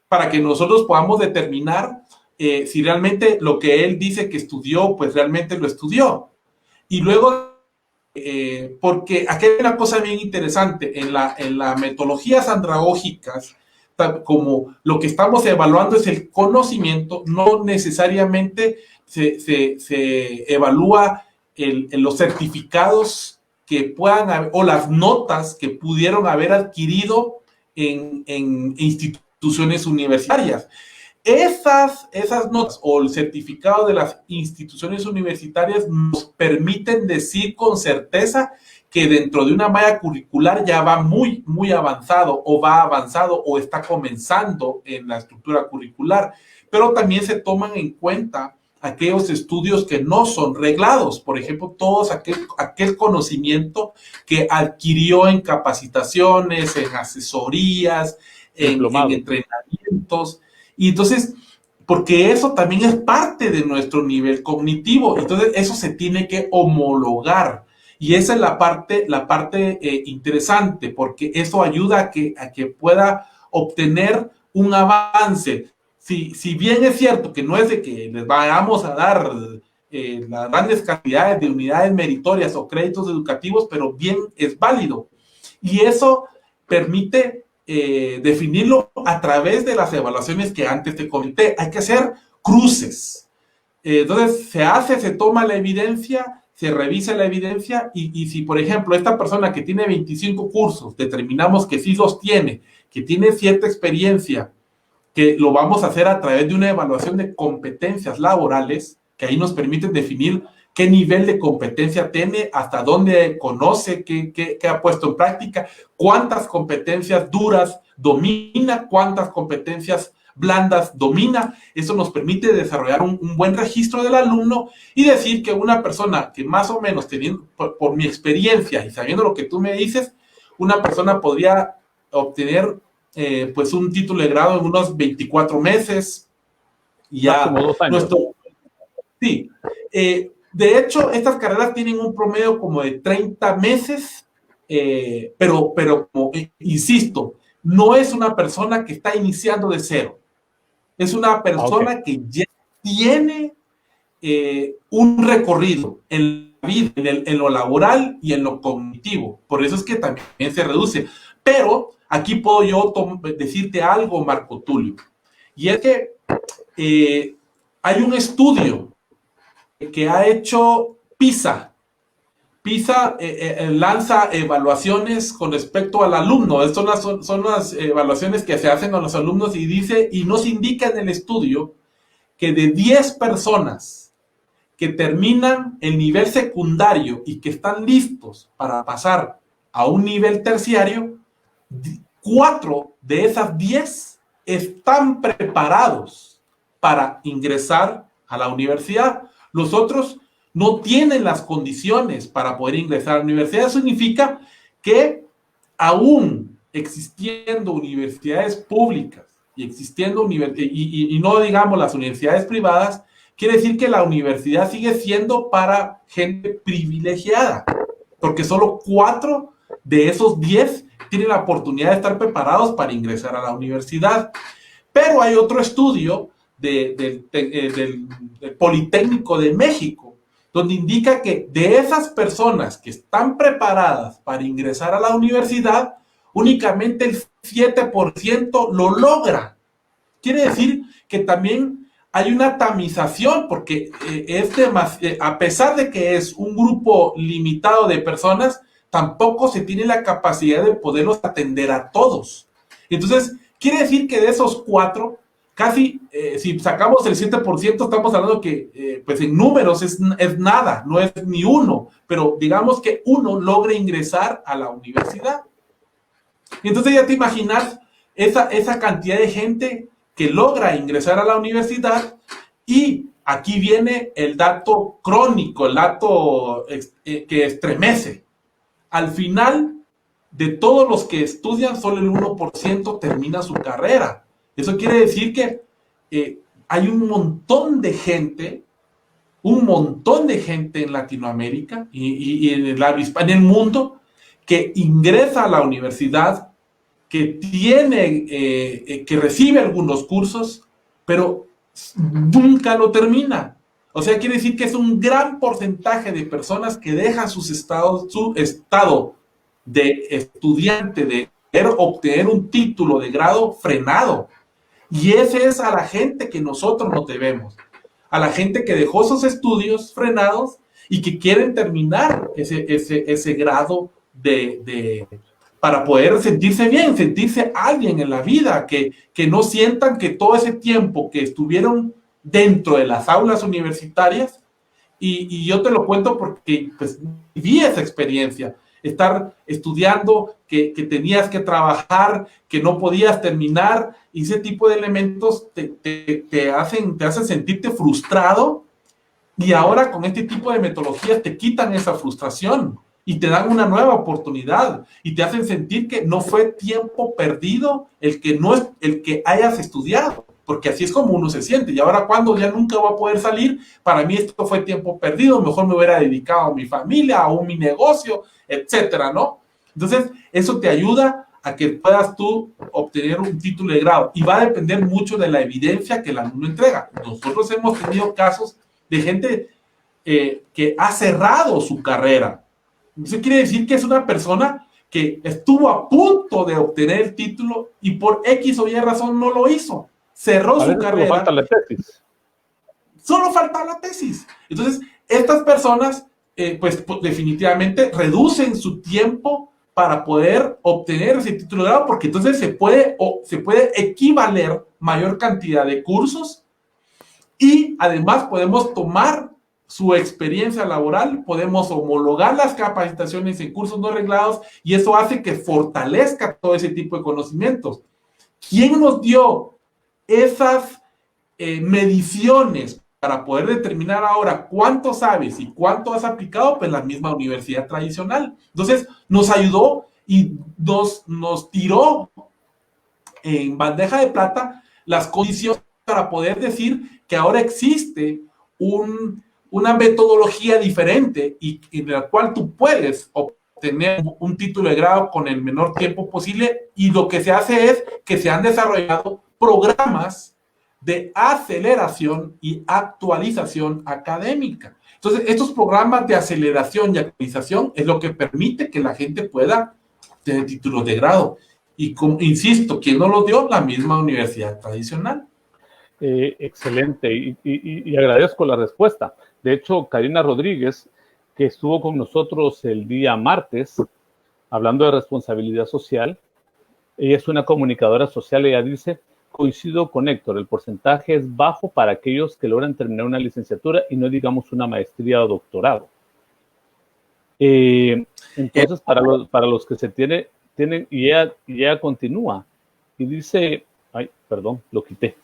para que nosotros podamos determinar si realmente lo que él dice que estudió, pues realmente lo estudió. Y luego, porque aquí hay una cosa bien interesante, en las metodologías andragógicas, como lo que estamos evaluando es el conocimiento, no necesariamente se evalúa los certificados que puedan haber, o las notas que pudieron haber adquirido en instituciones universitarias. Esas notas o el certificado de las instituciones universitarias nos permiten decir con certeza que dentro de una malla curricular ya va muy, muy avanzado, o va avanzado, o está comenzando en la estructura curricular. Pero también se toman en cuenta aquellos estudios que no son reglados, por ejemplo, aquel conocimiento que adquirió en capacitaciones, en asesorías, en entrenamientos. Y entonces, porque eso también es parte de nuestro nivel cognitivo, entonces eso se tiene que homologar. Y esa es la parte interesante, porque eso ayuda a que pueda obtener un avance. Si bien es cierto que no es de que les vayamos a dar las grandes cantidades de unidades meritorias o créditos educativos, pero bien es válido. Y eso permite definirlo a través de las evaluaciones que antes te comenté. Hay que hacer cruces. Entonces se toma la evidencia, se revisa la evidencia, y si, por ejemplo, esta persona que tiene 25 cursos, determinamos que sí los tiene, que tiene cierta experiencia que lo vamos a hacer a través de una evaluación de competencias laborales, que ahí nos permiten definir qué nivel de competencia tiene, hasta dónde conoce, qué ha puesto en práctica, cuántas competencias duras domina, cuántas competencias blandas domina. Eso nos permite desarrollar un buen registro del alumno y decir que una persona que más o menos, teniendo, por mi experiencia y sabiendo lo que tú me dices, una persona podría obtener pues un título de grado en unos 24 meses. Y ya como 2 años. Sí. De hecho, estas carreras tienen un promedio como de 30 meses, pero como, insisto, no es una persona que está iniciando de cero. Es una persona que ya tiene un recorrido en la vida, en lo laboral y en lo cognitivo. Por eso es que también se reduce. Pero aquí puedo yo decirte algo, Marco Tulio. Y es que hay un estudio que ha hecho PISA. PISA lanza evaluaciones con respecto al alumno. Estas son las evaluaciones que se hacen a los alumnos y nos indica en el estudio que de 10 personas que terminan el nivel secundario y que están listos para pasar a un nivel terciario, 4 de esas 10 están preparados para ingresar a la universidad. Los otros no tienen las condiciones para poder ingresar a la universidad. Eso significa que aún existiendo universidades públicas y existiendo y no digamos las universidades privadas, quiere decir que la universidad sigue siendo para gente privilegiada, porque solo 4 de esos 10 tienen la oportunidad de estar preparados para ingresar a la universidad. Pero hay otro estudio del Politécnico de México, donde indica que de esas personas que están preparadas para ingresar a la universidad, únicamente el 7% lo logra. Quiere decir que también hay una tamización, porque a pesar de que es un grupo limitado de personas, tampoco se tiene la capacidad de poderlos atender a todos. Entonces, quiere decir que de esos 4, casi, si sacamos el 7%, estamos hablando que, pues en números es nada, no es ni uno, pero digamos que uno logre ingresar a la universidad. Y entonces ya te imaginas esa cantidad de gente que logra ingresar a la universidad, y aquí viene el dato crónico, el dato que estremece. Al final, de todos los que estudian, solo el 1% termina su carrera. Eso quiere decir que hay un montón de gente en Latinoamérica y en el mundo que ingresa a la universidad, que que recibe algunos cursos, pero nunca lo termina. O sea, quiere decir que es un gran porcentaje de personas que dejan su estado de estudiante, de querer obtener un título de grado frenado. Y ese es a la gente que nosotros nos debemos. A la gente que dejó esos estudios frenados y que quieren terminar ese grado para poder sentirse bien, sentirse alguien en la vida, que no sientan que todo ese tiempo que estuvieron dentro de las aulas universitarias, y yo te lo cuento porque pues viví esa experiencia, estar estudiando, que tenías que trabajar, que no podías terminar, y ese tipo de elementos te hacen sentirte frustrado, y ahora con este tipo de metodologías te quitan esa frustración y te dan una nueva oportunidad y te hacen sentir que no fue tiempo perdido el que hayas estudiado, porque así es como uno se siente. Y ahora, cuando ya nunca voy a poder salir, para mí esto fue tiempo perdido, mejor me hubiera dedicado a mi familia, a mi negocio, etcétera, ¿no? Entonces, eso te ayuda a que puedas tú obtener un título de grado, y va a depender mucho de la evidencia que el alumno entrega. Nosotros hemos tenido casos de gente que ha cerrado su carrera. Eso quiere decir que es una persona que estuvo a punto de obtener el título y por X o Y razón no lo hizo. Cerró su carrera. Solo falta la tesis. Solo falta la tesis. Entonces, estas personas, pues definitivamente reducen su tiempo para poder obtener ese título de grado, porque entonces se puede equivaler mayor cantidad de cursos y además podemos tomar su experiencia laboral, podemos homologar las capacitaciones en cursos no reglados y eso hace que fortalezca todo ese tipo de conocimientos. ¿Quién nos dio esas mediciones para poder determinar ahora cuánto sabes y cuánto has aplicado? Pues la misma universidad tradicional. Entonces, nos ayudó y nos tiró en bandeja de plata las condiciones para poder decir que ahora existe una metodología diferente y en la cual tú puedes obtener un título de grado con el menor tiempo posible, y lo que se hace es que se han desarrollado programas de aceleración y actualización académica. Entonces, estos programas de aceleración y actualización es lo que permite que la gente pueda tener títulos de grado. Y insisto, ¿quién no los dio? La misma universidad tradicional. Excelente, y agradezco la respuesta. De hecho, Karina Rodríguez, que estuvo con nosotros el día martes, hablando de responsabilidad social, ella es una comunicadora social, ella dice: coincido con Héctor, el porcentaje es bajo para aquellos que logran terminar una licenciatura y no digamos una maestría o doctorado. Entonces, para los que se tienen, y ella continúa, y dice, ay, perdón, lo quité.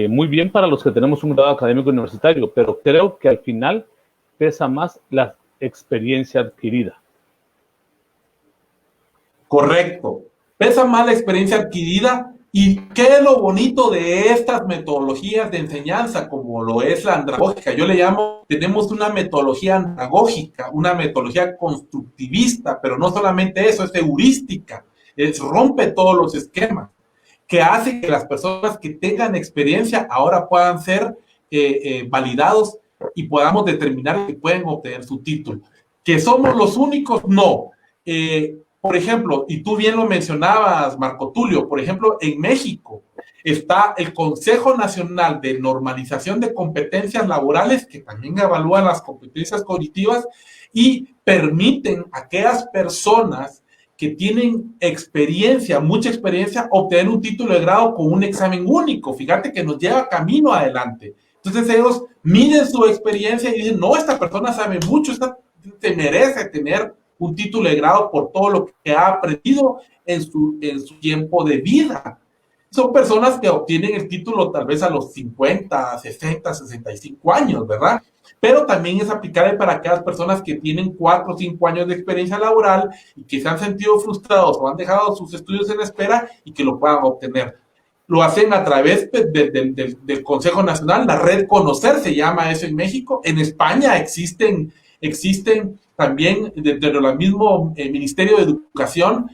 Muy bien para los que tenemos un grado académico universitario, pero creo que al final pesa más la experiencia adquirida. Correcto. Pesa más la experiencia adquirida. ¿Y qué es lo bonito de estas metodologías de enseñanza, como lo es la andragógica? Yo le llamo, tenemos una metodología andragógica, una metodología constructivista, pero no solamente eso, es heurística, rompe todos los esquemas, que hace que las personas que tengan experiencia ahora puedan ser validados y podamos determinar que pueden obtener su título. ¿Que somos los únicos? No. Por ejemplo, y tú bien lo mencionabas, Marco Tulio, por ejemplo, en México está el Consejo Nacional de Normalización de Competencias Laborales, que también evalúa las competencias cognitivas y permiten a aquellas personas que tienen experiencia, mucha experiencia, obtener un título de grado con un examen único. Fíjate que nos lleva camino adelante. Entonces ellos miden su experiencia y dicen, no, esta persona sabe mucho, esta se merece tener un título de grado por todo lo que ha aprendido en su tiempo de vida. Son personas que obtienen el título tal vez a los 50, 60, 65 años, ¿verdad? Pero también es aplicable para aquellas personas que tienen 4 o 5 años de experiencia laboral y que se han sentido frustrados o han dejado sus estudios en espera y que lo puedan obtener. Lo hacen a través del Consejo Nacional, la Red Conocer se llama eso en México. En España existen también, desde el mismo Ministerio de Educación,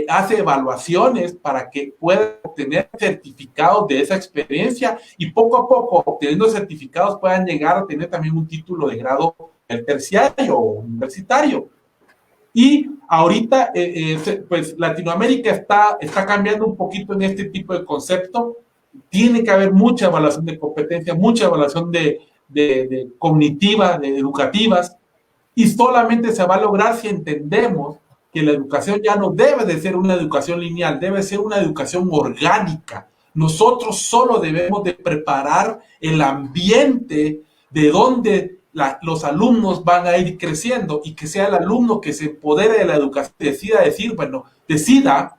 hace evaluaciones para que puedan obtener certificados de esa experiencia y poco a poco, obteniendo certificados, puedan llegar a tener también un título de grado terciario o universitario. Y ahorita, pues Latinoamérica está cambiando un poquito en este tipo de concepto. Tiene que haber mucha evaluación de competencia, mucha evaluación de cognitiva, de educativas, y solamente se va a lograr si entendemos que la educación ya no debe de ser una educación lineal, debe ser una educación orgánica. Nosotros solo debemos de preparar el ambiente de donde los alumnos van a ir creciendo y que sea el alumno que se empodere de la educación, decida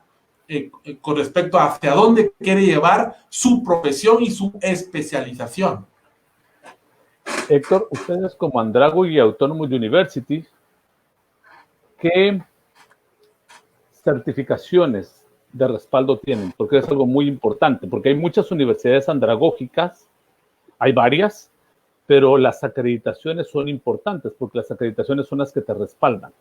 con respecto a hacia dónde quiere llevar su profesión y su especialización. Héctor, ustedes como Andragogy Autonomous University, ¿qué certificaciones de respaldo tienen? Porque es algo muy importante, porque hay muchas universidades andragógicas, hay varias, pero las acreditaciones son importantes, porque las acreditaciones son las que te respaldan.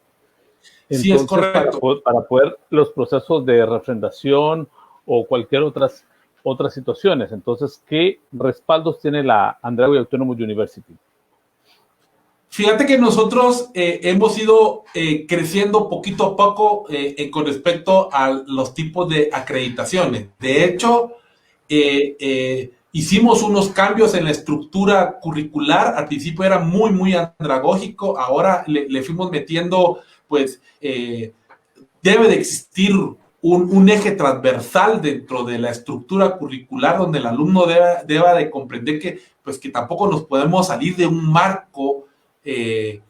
Entonces, sí, es correcto. Para poder los procesos de refrendación o cualquier otras situaciones. Entonces, ¿qué respaldos tiene la Andragogy Autonomous University? Fíjate que nosotros hemos ido creciendo poquito a poco con respecto a los tipos de acreditaciones. De hecho, hicimos unos cambios en la estructura curricular. Al principio era muy, muy andragógico. Ahora le fuimos metiendo, pues, debe de existir un eje transversal dentro de la estructura curricular donde el alumno deba de comprender que, pues, que tampoco nos podemos salir de un marco,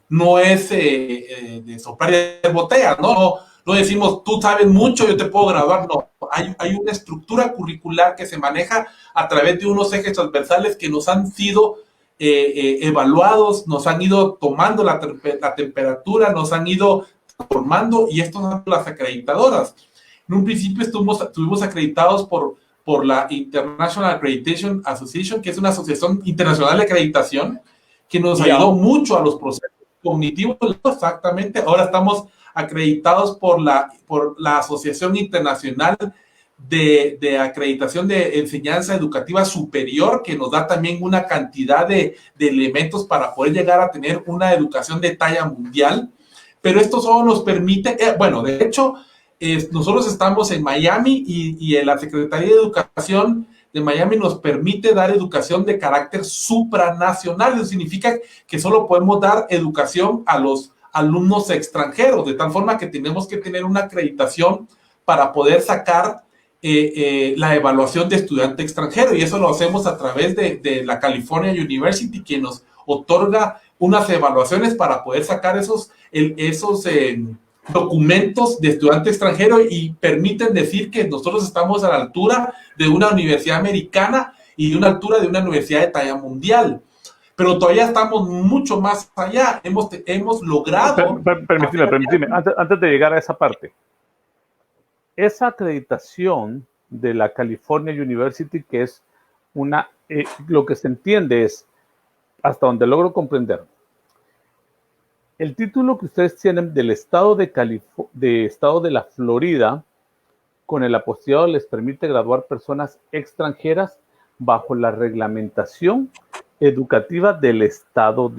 no es de soplar de botella, ¿no? No decimos, tú sabes mucho, yo te puedo graduar, no. Hay una estructura curricular que se maneja a través de unos ejes transversales que nos han sido evaluados, nos han ido tomando la temperatura, nos han ido formando, y estas son las acreditadoras. En un principio estuvimos acreditados por la International Accreditation Association, que es una asociación internacional de acreditación, que nos ayudó mucho a los procesos cognitivos, exactamente. Ahora estamos acreditados por la Asociación Internacional de Acreditación de Enseñanza Educativa Superior, que nos da también una cantidad de elementos para poder llegar a tener una educación de talla mundial. Pero esto solo nos permite, bueno, de hecho, nosotros estamos en Miami y en la Secretaría de Educación de Miami nos permite dar educación de carácter supranacional. Eso significa que solo podemos dar educación a los alumnos extranjeros, de tal forma que tenemos que tener una acreditación para poder sacar la evaluación de estudiante extranjero, y eso lo hacemos a través de la California University, que nos otorga unas evaluaciones para poder sacar esos documentos de estudiante extranjero, y permiten decir que nosotros estamos a la altura de una universidad americana y de una altura de una universidad de talla mundial. Pero todavía estamos mucho más allá. Hemos logrado... Permíteme. Antes de llegar a esa parte. Esa acreditación de la California University, que es lo que se entiende es, hasta donde logro comprender, el título que ustedes tienen del estado de la Florida, con el apostillado les permite graduar personas extranjeras bajo la reglamentación educativa del estado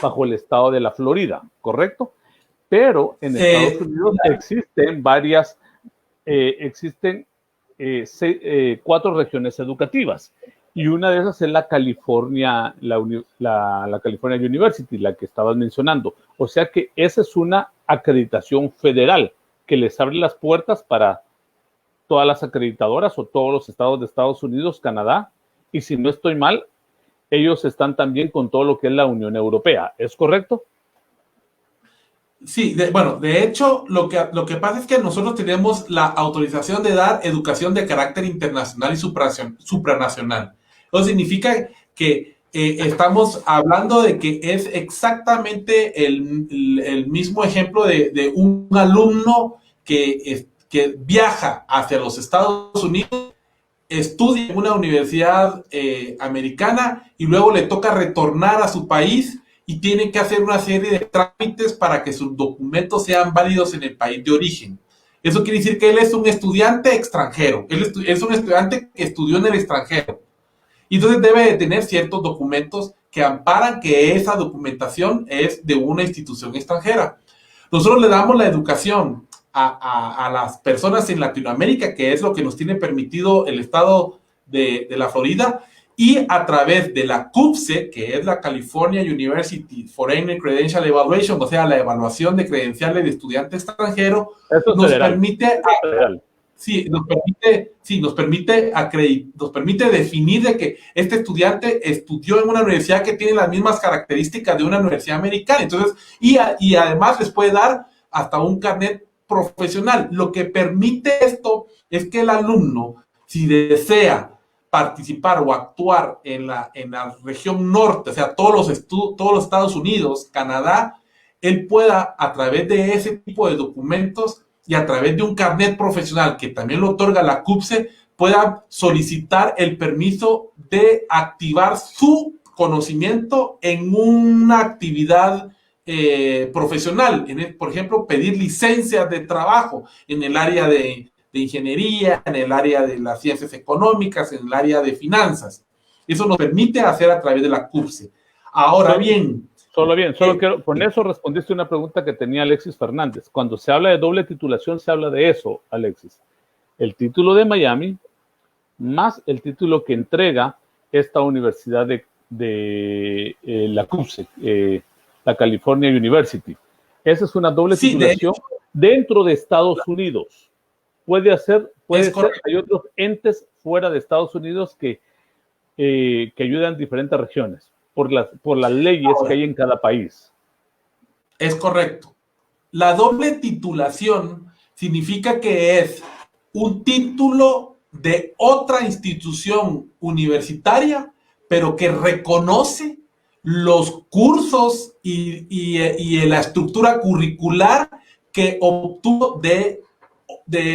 bajo el estado de la Florida, ¿correcto? Pero en Estados Unidos existen 4 regiones educativas, y una de esas es la California, la California University, la que estabas mencionando. O sea que esa es una acreditación federal que les abre las puertas para todas las acreditadoras o todos los estados de Estados Unidos, Canadá, y si no estoy mal, ellos están también con todo lo que es la Unión Europea. ¿Es correcto? Sí, de hecho, lo que pasa es que nosotros tenemos la autorización de dar educación de carácter internacional y supranacional. Eso significa que estamos hablando de que es exactamente el mismo ejemplo de un alumno que viaja hacia los Estados Unidos, estudia en una universidad americana y luego le toca retornar a su país y tiene que hacer una serie de trámites para que sus documentos sean válidos en el país de origen. Eso quiere decir que él es un estudiante extranjero, es un estudiante que estudió en el extranjero. Y entonces debe de tener ciertos documentos que amparan que esa documentación es de una institución extranjera. Nosotros le damos la educación a las personas en Latinoamérica, que es lo que nos tiene permitido el estado de la Florida, y a través de la CUPCE, que es la California University Foreign Credential Evaluation, o sea, la evaluación de credenciales de estudiante extranjero, nos permite definir de que este estudiante estudió en una universidad que tiene las mismas características de una universidad americana. Entonces, y además les puede dar hasta un carnet profesional. Lo que permite esto es que el alumno, si desea participar o actuar en la región norte, o sea, todos los Estados Unidos, Canadá, él pueda, a través de ese tipo de documentos y a través de un carnet profesional que también lo otorga la CUPCE, pueda solicitar el permiso de activar su conocimiento en una actividad profesional, por ejemplo, pedir licencias de trabajo en el área de ingeniería, en el área de las ciencias económicas, en el área de finanzas. Eso nos permite hacer a través de la CUPCE. Ahora bien... Con eso respondiste una pregunta que tenía Alexis Fernández. Cuando se habla de doble titulación, se habla de eso, Alexis. El título de Miami más el título que entrega esta universidad de la CUPCE, la California University. Esa es una doble Sí, de titulación dentro de Estados Unidos. Puede ser, correcto. hay otros entes fuera de Estados Unidos que ayudan diferentes regiones por las leyes que hay en cada país. Es correcto. La doble titulación significa que es un título de otra institución universitaria, pero que reconoce los cursos y la estructura curricular que obtuvo de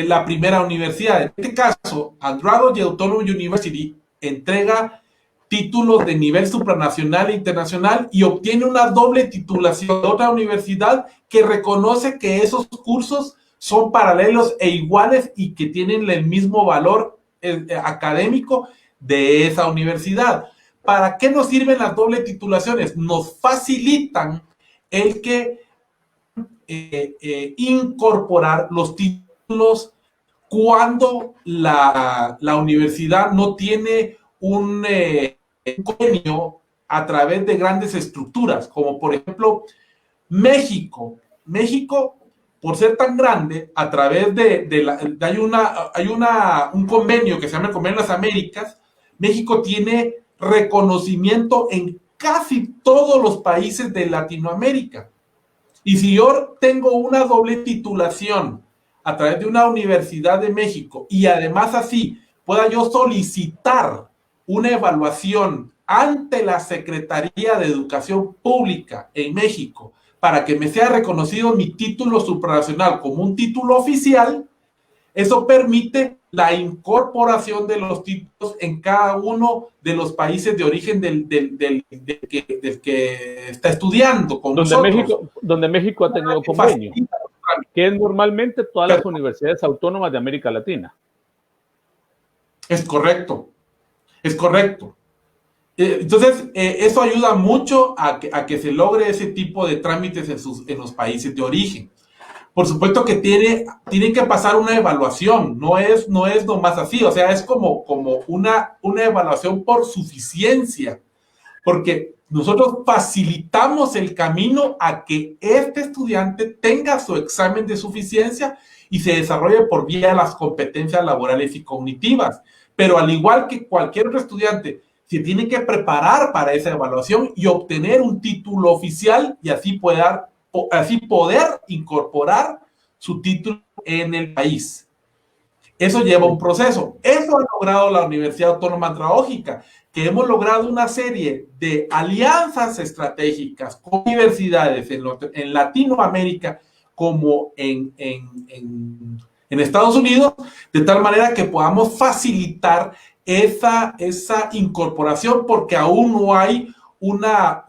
la primera universidad. En este caso, Andhra y Autonomous University entrega títulos de nivel supranacional e internacional y obtiene una doble titulación de otra universidad que reconoce que esos cursos son paralelos e iguales y que tienen el mismo valor académico de esa universidad. ¿Para qué nos sirven las dobles titulaciones? Nos facilitan el que incorporar los títulos cuando la universidad no tiene un convenio a través de grandes estructuras, como por ejemplo México. México, por ser tan grande, a través hay un convenio que se llama el Convenio de las Américas. México tiene reconocimiento en casi todos los países de Latinoamérica. Y si yo tengo una doble titulación a través de una universidad de México y además así pueda yo solicitar una evaluación ante la Secretaría de Educación Pública en México para que me sea reconocido mi título supranacional como un título oficial, eso permite la incorporación de los títulos en cada uno de los países de origen del que está estudiando con nosotros. Donde México ha tenido convenio, que es normalmente todas las universidades autónomas de América Latina. Es correcto, es correcto. Entonces, eso ayuda mucho a que se logre ese tipo de trámites en los países de origen. Por supuesto que tienen que pasar una evaluación, no es nomás así, o sea, es como una evaluación por suficiencia, porque nosotros facilitamos el camino a que este estudiante tenga su examen de suficiencia y se desarrolle por vía de las competencias laborales y cognitivas. Pero al igual que cualquier otro estudiante, se tiene que preparar para esa evaluación y obtener un título oficial y así poder incorporar su título en el país. Eso lleva un proceso. Eso ha logrado la Universidad Autónoma Andrológica, que hemos logrado una serie de alianzas estratégicas con universidades en Latinoamérica como en Estados Unidos, de tal manera que podamos facilitar esa incorporación, porque aún no hay una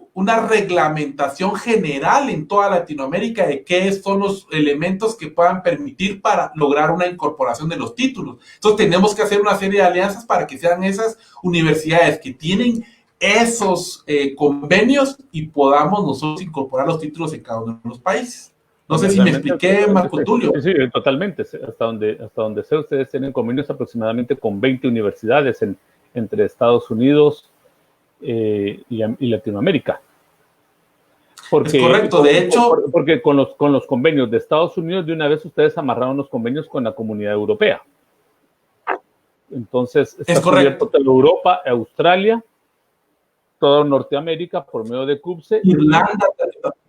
reglamentación general en toda Latinoamérica de qué son los elementos que puedan permitir para lograr una incorporación de los títulos. Entonces tenemos que hacer una serie de alianzas para que sean esas universidades que tienen esos convenios y podamos nosotros incorporar los títulos en cada uno de los países. No sé si me expliqué, Marco Tulio. Sí, totalmente. Hasta donde sé, ustedes tienen convenios aproximadamente con 20 universidades entre Estados Unidos y Latinoamérica. Porque, es correcto, de hecho. Porque con los convenios de Estados Unidos, de una vez ustedes amarraron los convenios con la Comunidad Europea. Entonces, está cubierto toda Europa, Australia, toda Norteamérica por medio de CUBSE.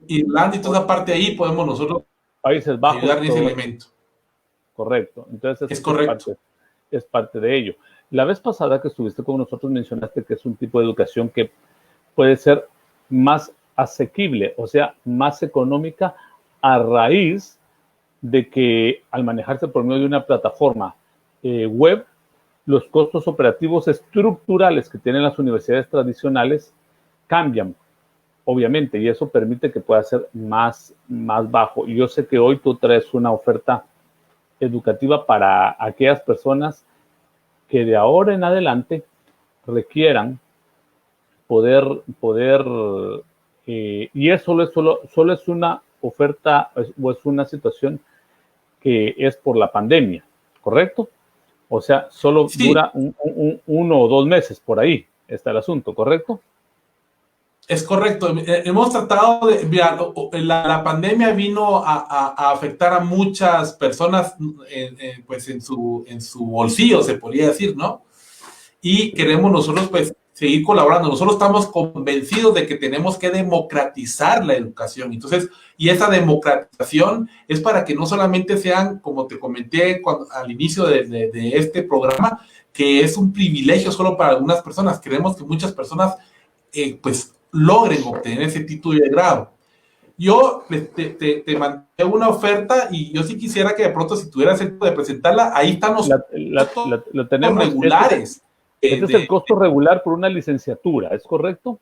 Irlanda y toda parte ahí podemos nosotros Países Bajos, ayudar en ese elemento. Correcto. Entonces, es correcto. Es parte de ello. La vez pasada que estuviste con nosotros mencionaste que es un tipo de educación que puede ser más asequible, o sea, más económica a raíz de que al manejarse por medio de una plataforma web, los costos operativos estructurales que tienen las universidades tradicionales cambian, obviamente, y eso permite que pueda ser más bajo. Y yo sé que hoy tú traes una oferta educativa para aquellas personas que de ahora en adelante requieran poder y eso solo es una oferta o es una situación que es por la pandemia, ¿correcto? O sea, solo dura 1 o 2 meses, por ahí está el asunto, ¿correcto? Es correcto. Hemos tratado de... Mira, la pandemia vino a afectar a muchas personas pues en su bolsillo, se podría decir, ¿no? Y queremos nosotros pues seguir colaborando. Nosotros estamos convencidos de que tenemos que democratizar la educación. Entonces, y esa democratización es para que no solamente sean, como te comenté al inicio de este programa, que es un privilegio solo para algunas personas. Queremos que muchas personas pues logren obtener ese título de grado. Yo te mandé una oferta y yo sí quisiera que de pronto, si tuvieras el tiempo de presentarla, ahí están los la tenemos regulares. Este es el costo regular por una licenciatura, ¿es correcto?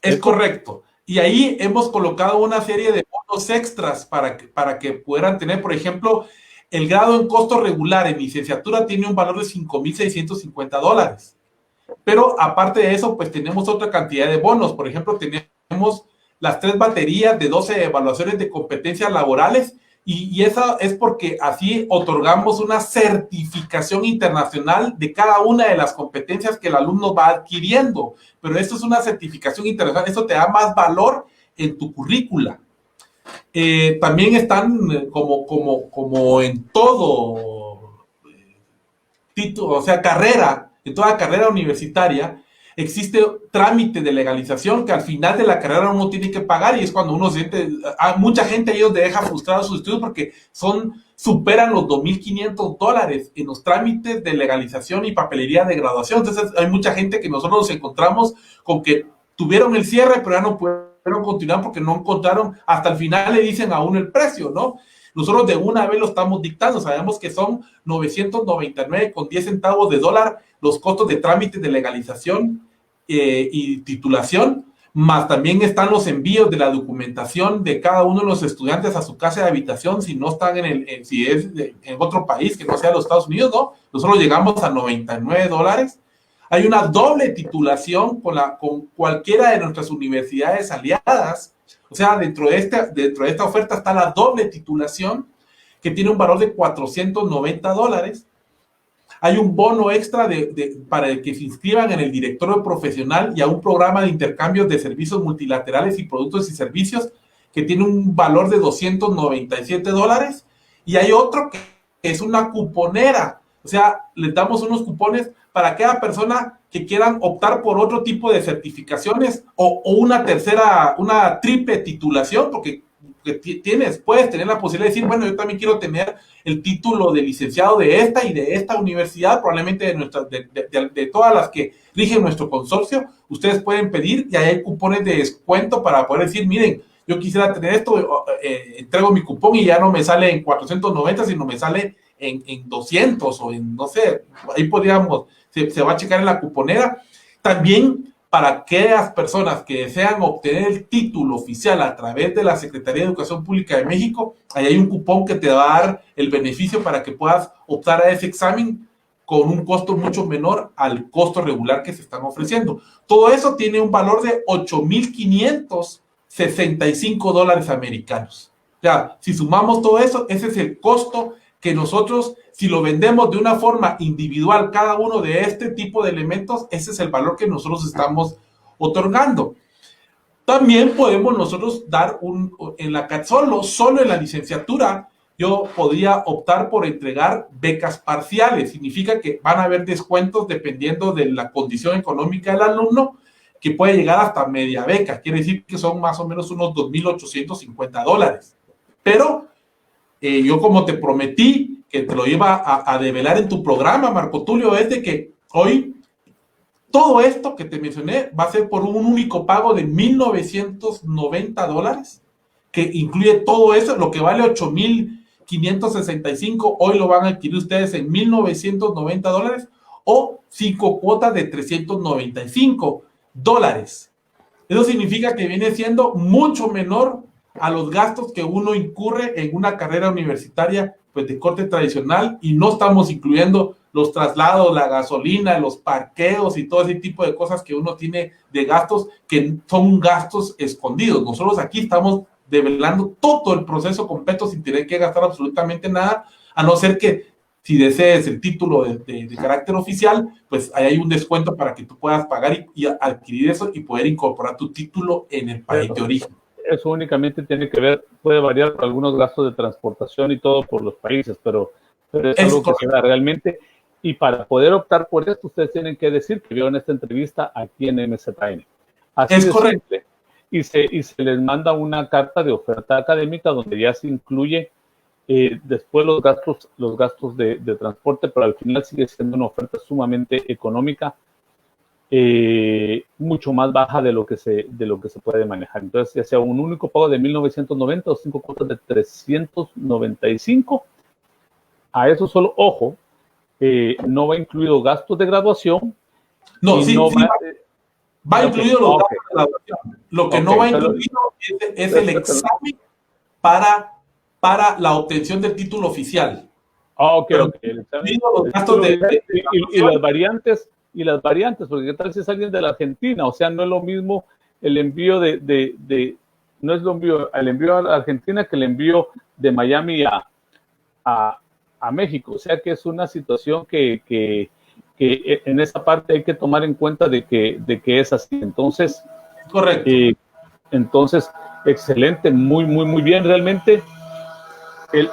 Es correcto. Y ahí hemos colocado una serie de bonos extras para que puedan tener, por ejemplo, el grado en costo regular en licenciatura tiene un valor de $5,650. Pero aparte de eso, pues tenemos otra cantidad de bonos. Por ejemplo, tenemos las 3 baterías de 12 evaluaciones de competencias laborales y esa es porque así otorgamos una certificación internacional de cada una de las competencias que el alumno va adquiriendo. Pero esto es una certificación internacional, esto te da más valor en tu currícula. También están como en todo título, o sea, carrera, en toda carrera universitaria, existe trámite de legalización que al final de la carrera uno tiene que pagar y es cuando uno siente, mucha gente ellos deja frustrados sus estudios porque superan los $2,500 en los trámites de legalización y papelería de graduación. Entonces hay mucha gente que nosotros nos encontramos con que tuvieron el cierre pero ya no pudieron continuar porque no encontraron, hasta el final le dicen a uno el precio, ¿no? Nosotros de una vez lo estamos dictando, sabemos que son 999,10 centavos de dólar los costos de trámite de legalización y titulación, más también están los envíos de la documentación de cada uno de los estudiantes a su casa de habitación, si no están si es en otro país que no sea los Estados Unidos, ¿no? Nosotros llegamos a $99. Hay una doble titulación con cualquiera de nuestras universidades aliadas. O sea, dentro de esta oferta está la doble titulación, que tiene un valor de $490. Hay un bono extra para que se inscriban en el directorio profesional y a un programa de intercambios de servicios multilaterales y productos y servicios que tiene un valor de $297. Y hay otro que es una cuponera. O sea, les damos unos cupones para cada persona que quieran optar por otro tipo de certificaciones o una triple titulación, porque puedes tener la posibilidad de decir, bueno, yo también quiero tener el título de licenciado de esta y de esta universidad, probablemente de todas las que rigen nuestro consorcio. Ustedes pueden pedir y hay cupones de descuento para poder decir, miren, yo quisiera tener esto, entrego mi cupón y ya no me sale en 490, sino me sale en 200 o en, no sé, ahí podríamos, se va a checar en la cuponera. También para aquellas personas que desean obtener el título oficial a través de la Secretaría de Educación Pública de México, ahí hay un cupón que te va a dar el beneficio para que puedas optar a ese examen con un costo mucho menor al costo regular que se están ofreciendo. Todo eso tiene un valor de $8,565 americanos. Ya, si sumamos todo eso, ese es el costo que nosotros, si lo vendemos de una forma individual, cada uno de este tipo de elementos, ese es el valor que nosotros estamos otorgando. También podemos nosotros dar solo en la licenciatura, yo podría optar por entregar becas parciales. Significa que van a haber descuentos dependiendo de la condición económica del alumno, que puede llegar hasta media beca. Quiere decir que son más o menos unos $2,850. Pero yo, como te prometí que te lo iba a develar en tu programa, Marco Tulio, es de que hoy todo esto que te mencioné va a ser por un único pago de $1,990, que incluye todo eso, lo que vale $8,565, hoy lo van a adquirir ustedes en $1,990 o 5 cuotas de $395. Eso significa que viene siendo mucho menor a los gastos que uno incurre en una carrera universitaria pues de corte tradicional, y no estamos incluyendo los traslados, la gasolina, los parqueos y todo ese tipo de cosas que uno tiene de gastos que son gastos escondidos. Nosotros aquí estamos develando todo el proceso completo sin tener que gastar absolutamente nada, a no ser que si desees el título de carácter oficial, pues ahí hay un descuento para que tú puedas pagar y adquirir eso y poder incorporar tu título en el país de origen. Eso únicamente tiene que ver, puede variar por algunos gastos de transportación y todo por los países, pero es algo que se da realmente. Y para poder optar por esto, ustedes tienen que decir que vieron esta entrevista aquí en MZN. Así es de correcto. simple. Y se les manda una carta de oferta académica donde ya se incluye después los gastos de transporte, pero al final sigue siendo una oferta sumamente económica, mucho más baja de lo que se puede manejar. Entonces, ya sea un único pago de 1.990 o 5 cuotas de 395, a eso solo, ojo, no va incluido gastos de graduación. No, sí, no sí, va incluido los gastos de graduación. Lo que no va incluido es el examen para la obtención del título oficial. El examen, los gastos y las variantes, porque qué tal si es alguien de la Argentina, o sea, no es lo mismo el envío no es lo envío, el envío a la Argentina que el envío de Miami a México, o sea que es una situación que en esa parte hay que tomar en cuenta de que es así. Entonces, correcto. Entonces, excelente, muy bien, realmente.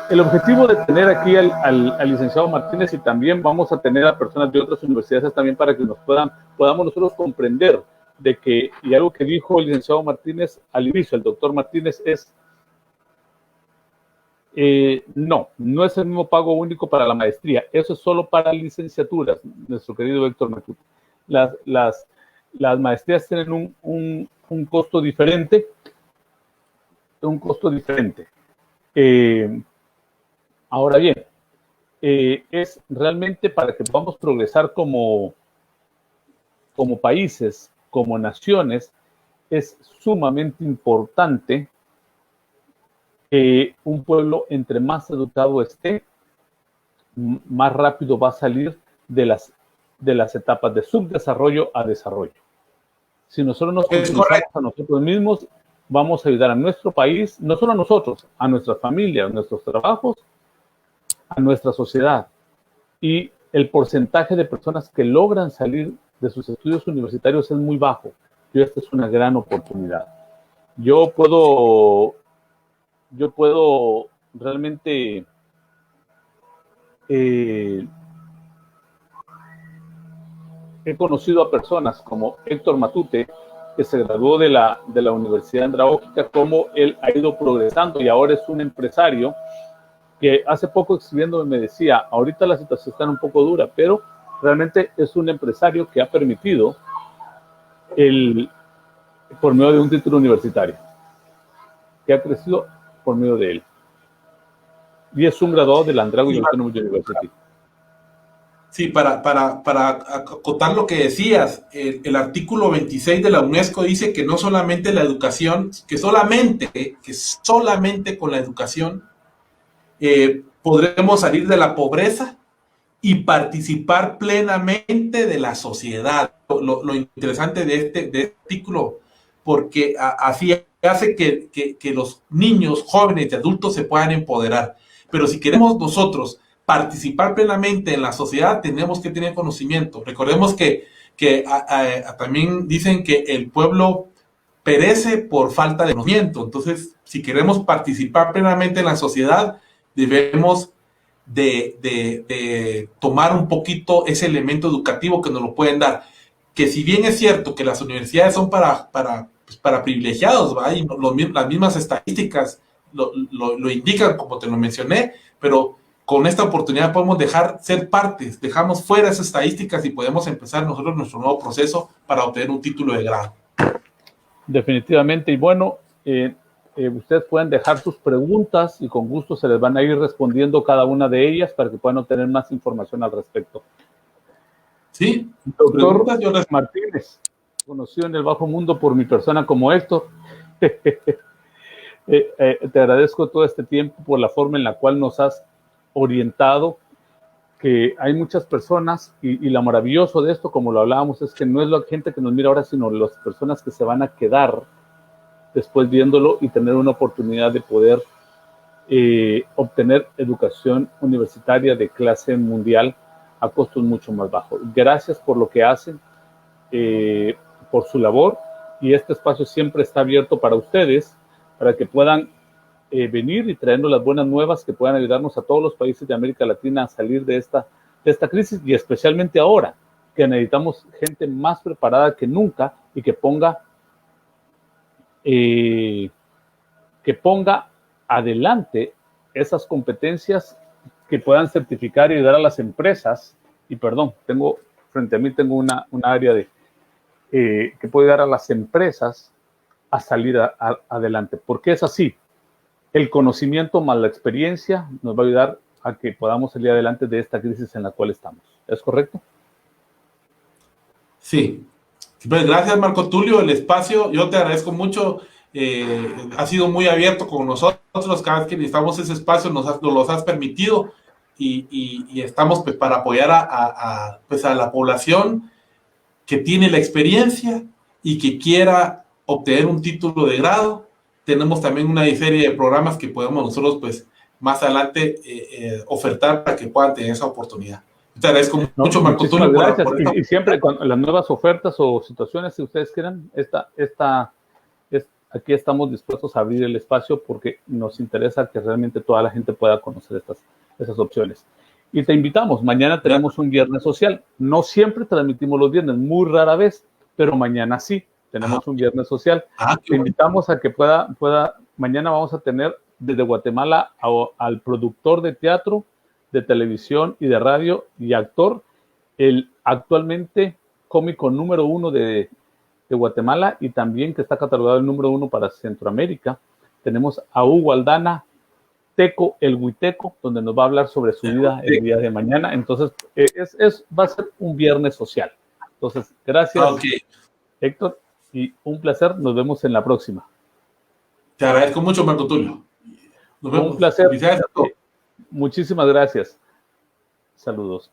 El objetivo de tener aquí al licenciado Martínez, y también vamos a tener a personas de otras universidades también para que podamos nosotros comprender de que, y algo que dijo el licenciado Martínez al inicio, el doctor Martínez, es no es el mismo pago único para la maestría, eso es solo para licenciaturas, nuestro querido Héctor Matute. Las maestrías tienen un costo diferente, ahora bien, es realmente para que podamos progresar como países, como naciones, es sumamente importante que un pueblo, entre más educado esté, más rápido va a salir de las etapas de subdesarrollo a desarrollo. Si nosotros nos utilizamos a nosotros mismos, vamos a ayudar a nuestro país, no solo a nosotros, a nuestra familia, a nuestros trabajos, a nuestra sociedad. Y el porcentaje de personas que logran salir de sus estudios universitarios es muy bajo. Y esta es una gran oportunidad. Yo puedo realmente he conocido a personas como Héctor Matute, que se graduó de la Universidad Andraógica, cómo él ha ido progresando y ahora es un empresario que hace poco escribiéndome me decía, ahorita la situación está un poco dura, pero realmente es un empresario que ha permitido por medio de un título universitario, que ha crecido por medio de él. Y es un graduado de la Andrago Autonomous University. Sí, para acotar lo que decías, el artículo 26 de la UNESCO dice que no solamente la educación, que solamente con la educación podremos salir de la pobreza y participar plenamente de la sociedad. Lo interesante de este artículo, porque así hace que los niños, jóvenes y adultos se puedan empoderar. Pero si queremos nosotros participar plenamente en la sociedad, tenemos que tener conocimiento. Recordemos que también dicen que el pueblo perece por falta de conocimiento. Entonces, si queremos participar plenamente en la sociedad, debemos de tomar un poquito ese elemento educativo que nos lo pueden dar. Que si bien es cierto que las universidades son para privilegiados, ¿va? Y las mismas estadísticas lo indican, como te lo mencioné, pero con esta oportunidad podemos dejamos fuera esas estadísticas y podemos empezar nosotros nuestro nuevo proceso para obtener un título de grado. Definitivamente, y bueno, ustedes pueden dejar sus preguntas y con gusto se les van a ir respondiendo cada una de ellas para que puedan obtener más información al respecto. Sí, doctor Martínez, conocido en el bajo mundo por mi persona como Héctor, te agradezco todo este tiempo por la forma en la cual nos has orientado, que hay muchas personas y lo maravilloso de esto, como lo hablábamos, es que no es la gente que nos mira ahora, sino las personas que se van a quedar después viéndolo y tener una oportunidad de poder obtener educación universitaria de clase mundial a costos mucho más bajos. Gracias por lo que hacen, por su labor, y este espacio siempre está abierto para ustedes, para que puedan venir y traernos las buenas nuevas que puedan ayudarnos a todos los países de América Latina a salir de esta crisis, y especialmente ahora que necesitamos gente más preparada que nunca y que ponga adelante esas competencias que puedan certificar y ayudar a las empresas. Y perdón, frente a mí tengo una área que puede ayudar a las empresas a salir adelante. Porque es así. El conocimiento más la experiencia nos va a ayudar a que podamos salir adelante de esta crisis en la cual estamos. ¿Es correcto? Sí. Pues gracias, Marco Tulio, el espacio. Yo te agradezco mucho. Ha sido muy abierto con nosotros. Cada vez que necesitamos ese espacio nos los has permitido, y estamos pues para apoyar pues a la población que tiene la experiencia y que quiera obtener un título de grado. Tenemos también una serie de programas que podemos nosotros pues más adelante ofertar para que puedan tener esa oportunidad. Te agradezco mucho, Marco Tulio. Gracias. Y siempre con las nuevas ofertas o situaciones, si ustedes quieran, aquí estamos dispuestos a abrir el espacio porque nos interesa que realmente toda la gente pueda conocer esas opciones. Y te invitamos, mañana tenemos un viernes social. No siempre transmitimos los viernes, muy rara vez, pero mañana sí, tenemos un viernes social. Te invitamos a que mañana vamos a tener desde Guatemala al productor de teatro, de televisión y de radio y actor, el actualmente cómico número 1 de Guatemala, y también que está catalogado el número 1 para Centroamérica. Tenemos a Hugo Aldana, Teco el Huiteco, donde nos va a hablar sobre su vida el día de mañana. Entonces, va a ser un viernes social. Entonces, gracias, Héctor, y un placer. Nos vemos en la próxima. Te agradezco mucho, Marco Tulio. Nos vemos. Un placer. Muchísimas gracias. Saludos.